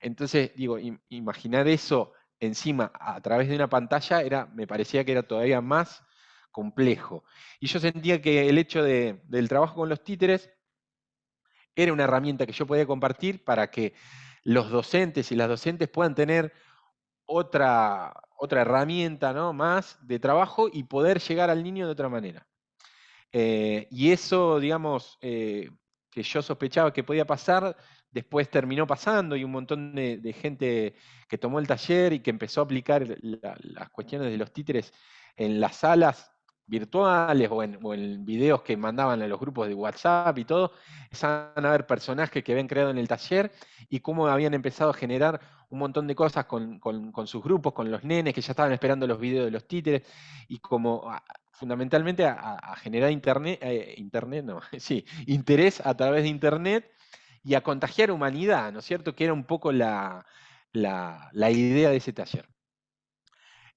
Entonces, digo, imaginar eso encima a través de una pantalla me parecía que era todavía más complejo. Y yo sentía que el hecho del trabajo con los títeres era una herramienta que yo podía compartir para que los docentes y las docentes puedan tener otra herramienta, ¿no? más de trabajo y poder llegar al niño de otra manera. Y eso, digamos, que yo sospechaba que podía pasar, después terminó pasando y un montón de gente que tomó el taller y que empezó a aplicar las cuestiones de los títeres en las salas virtuales o en videos que mandaban a los grupos de WhatsApp y todo, empezaban a ver personajes que habían creado en el taller y cómo habían empezado a generar un montón de cosas con sus grupos, con los nenes que ya estaban esperando los videos de los títeres y como fundamentalmente a generar interés a través de Internet y a contagiar humanidad, ¿no es cierto? Que era un poco la idea de ese taller.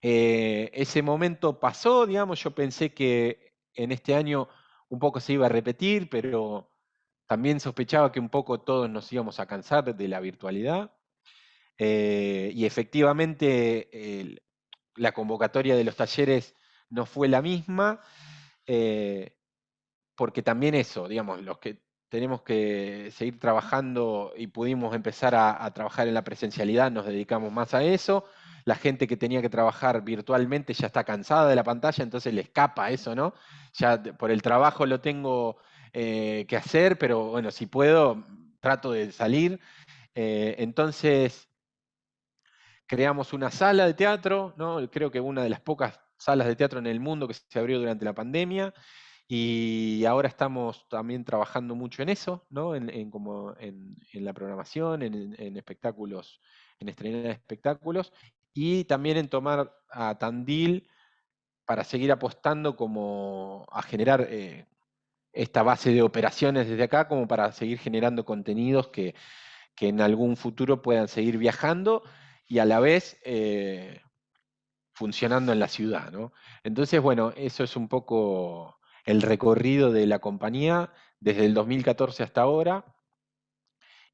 Ese momento pasó, digamos, yo pensé que en este año un poco se iba a repetir, pero también sospechaba que un poco todos nos íbamos a cansar de la virtualidad. Y efectivamente la convocatoria de los talleres no fue la misma, porque también eso, digamos, los que tenemos que seguir trabajando y pudimos empezar a trabajar en la presencialidad, nos dedicamos más a eso. La gente que tenía que trabajar virtualmente ya está cansada de la pantalla, entonces le escapa eso, ¿no? Ya por el trabajo lo tengo que hacer, pero bueno, si puedo, trato de salir. Entonces, creamos una sala de teatro, ¿no? Creo que una de las pocas salas de teatro en el mundo que se abrió durante la pandemia. Y ahora estamos también trabajando mucho en eso, ¿no? En la programación, en espectáculos, en estrenar espectáculos, y también en tomar a Tandil para seguir apostando como a generar esta base de operaciones desde acá, como para seguir generando contenidos que en algún futuro puedan seguir viajando y a la vez funcionando en la ciudad, ¿no? Entonces, bueno, eso es un poco el recorrido de la compañía desde el 2014 hasta ahora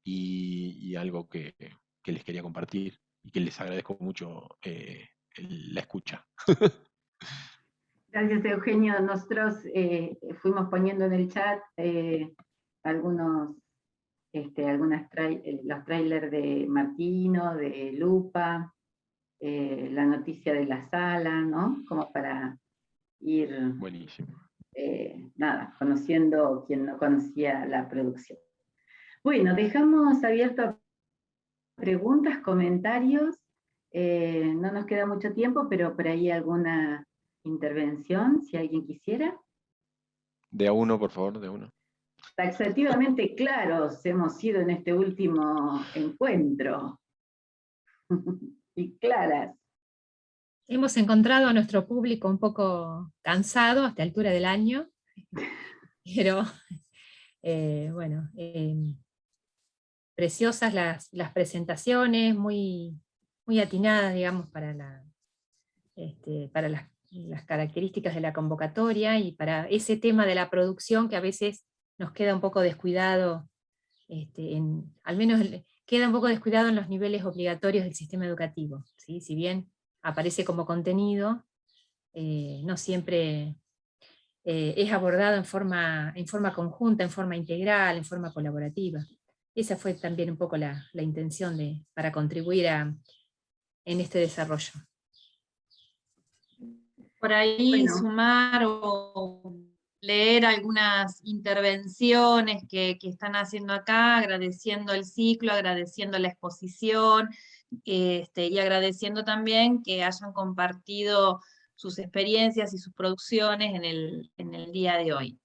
y algo que les quería compartir y que les agradezco mucho la escucha. Gracias, Eugenio. Nosotros fuimos poniendo en el chat los trailers de Martino, de Lupa, la noticia de la sala, ¿no? Como para ir Buenísimo. Conociendo quien no conocía la producción. Bueno, dejamos abierto a preguntas, comentarios. No nos queda mucho tiempo, pero por ahí alguna intervención, si alguien quisiera. De a uno, por favor, de a uno. Taxativamente claros hemos sido en este último encuentro. Y claras. Hemos encontrado a nuestro público un poco cansado a esta altura del año, pero bueno, preciosas las presentaciones, muy atinadas, digamos, para las características de la convocatoria y para ese tema de la producción que a veces nos queda un poco descuidado, al menos queda un poco descuidado en los niveles obligatorios del sistema educativo, ¿sí? Si bien aparece como contenido, no siempre es abordado en forma conjunta, en forma integral, en forma colaborativa. Esa fue también un poco la intención para contribuir en este desarrollo. Por ahí Bueno. sumar o leer algunas intervenciones que están haciendo acá, agradeciendo el ciclo, agradeciendo la exposición, y agradeciendo también que hayan compartido sus experiencias y sus producciones en el día de hoy.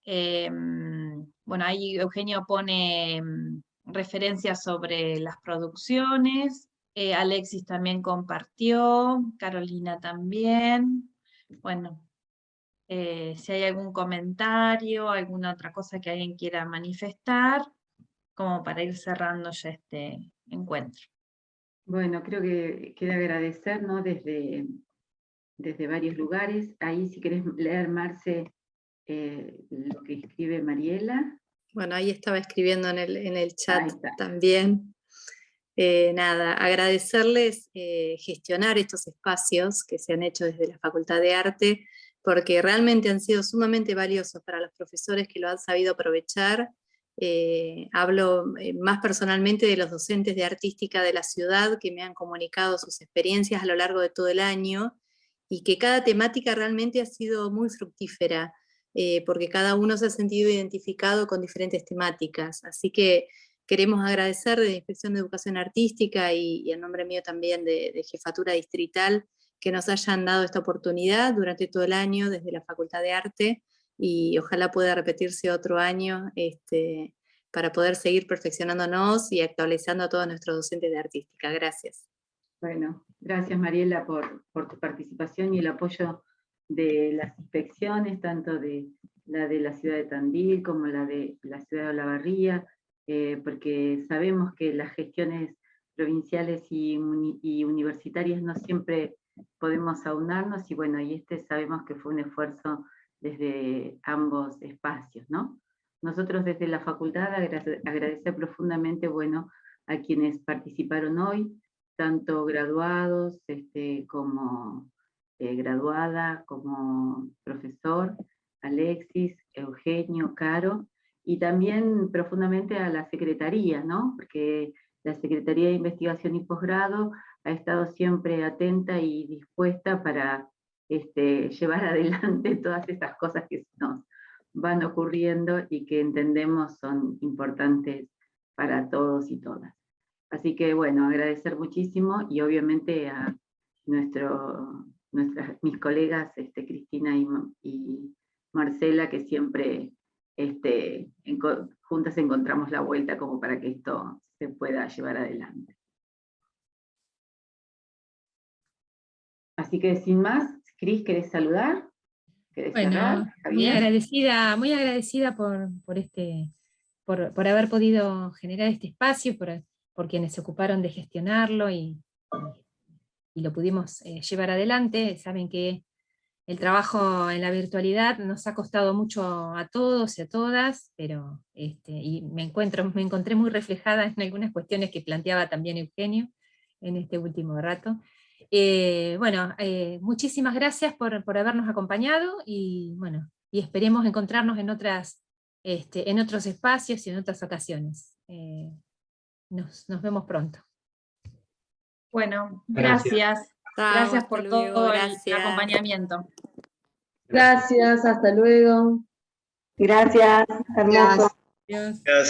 Bueno, ahí Eugenio pone referencias sobre las producciones, Alexis también compartió, Carolina también. Bueno, si hay algún comentario, alguna otra cosa que alguien quiera manifestar, como para ir cerrando ya este encuentro. Bueno, creo que queda agradecer, ¿no? Desde varios lugares. Ahí si querés leer, Marce, lo que escribe Mariela. Bueno, ahí estaba escribiendo en el chat también. Nada, agradecerles gestionar estos espacios que se han hecho desde la Facultad de Arte, porque realmente han sido sumamente valiosos para los profesores que lo han sabido aprovechar. Hablo más personalmente de los docentes de artística de la ciudad que me han comunicado sus experiencias a lo largo de todo el año, y que cada temática realmente ha sido muy fructífera, porque cada uno se ha sentido identificado con diferentes temáticas. Así que queremos agradecer desde la Inspección de Educación Artística y en nombre mío también de Jefatura Distrital, que nos hayan dado esta oportunidad durante todo el año desde la Facultad de Arte, y ojalá pueda repetirse otro año para poder seguir perfeccionándonos y actualizando a todos nuestros docentes de artística. Gracias. Bueno, gracias Mariela por tu participación y el apoyo de las inspecciones, tanto de la ciudad de Tandil como la de la ciudad de Olavarría, porque sabemos que las gestiones provinciales y universitarias no siempre podemos aunarnos, y bueno, y sabemos que fue un esfuerzo desde ambos espacios, ¿no? Nosotros desde la facultad agradecer profundamente, bueno, a quienes participaron hoy, tanto graduados como graduada, como profesor, Alexis, Eugenio, Caro, y también profundamente a la Secretaría, ¿no? Porque la Secretaría de Investigación y Posgrado ha estado siempre atenta y dispuesta para llevar adelante todas estas cosas que nos van ocurriendo y que entendemos son importantes para todos y todas. Así que bueno, agradecer muchísimo, y obviamente a mis colegas Cristina y Marcela, que siempre juntas encontramos la vuelta como para que esto se pueda llevar adelante. Así que sin más, Cris, ¿querés saludar? ¿Querés cerrar? Muy agradecida por haber podido generar este espacio, por quienes se ocuparon de gestionarlo y lo pudimos llevar adelante. Saben que el trabajo en la virtualidad nos ha costado mucho a todos y a todas, pero y me encontré muy reflejada en algunas cuestiones que planteaba también Eugenio en este último rato. Bueno, muchísimas gracias por habernos acompañado, y bueno, y esperemos encontrarnos en otros espacios y en otras ocasiones. Nos vemos pronto. Bueno, gracias. Gracias por todo el acompañamiento. Gracias, hasta luego. Gracias, hermoso. Adiós.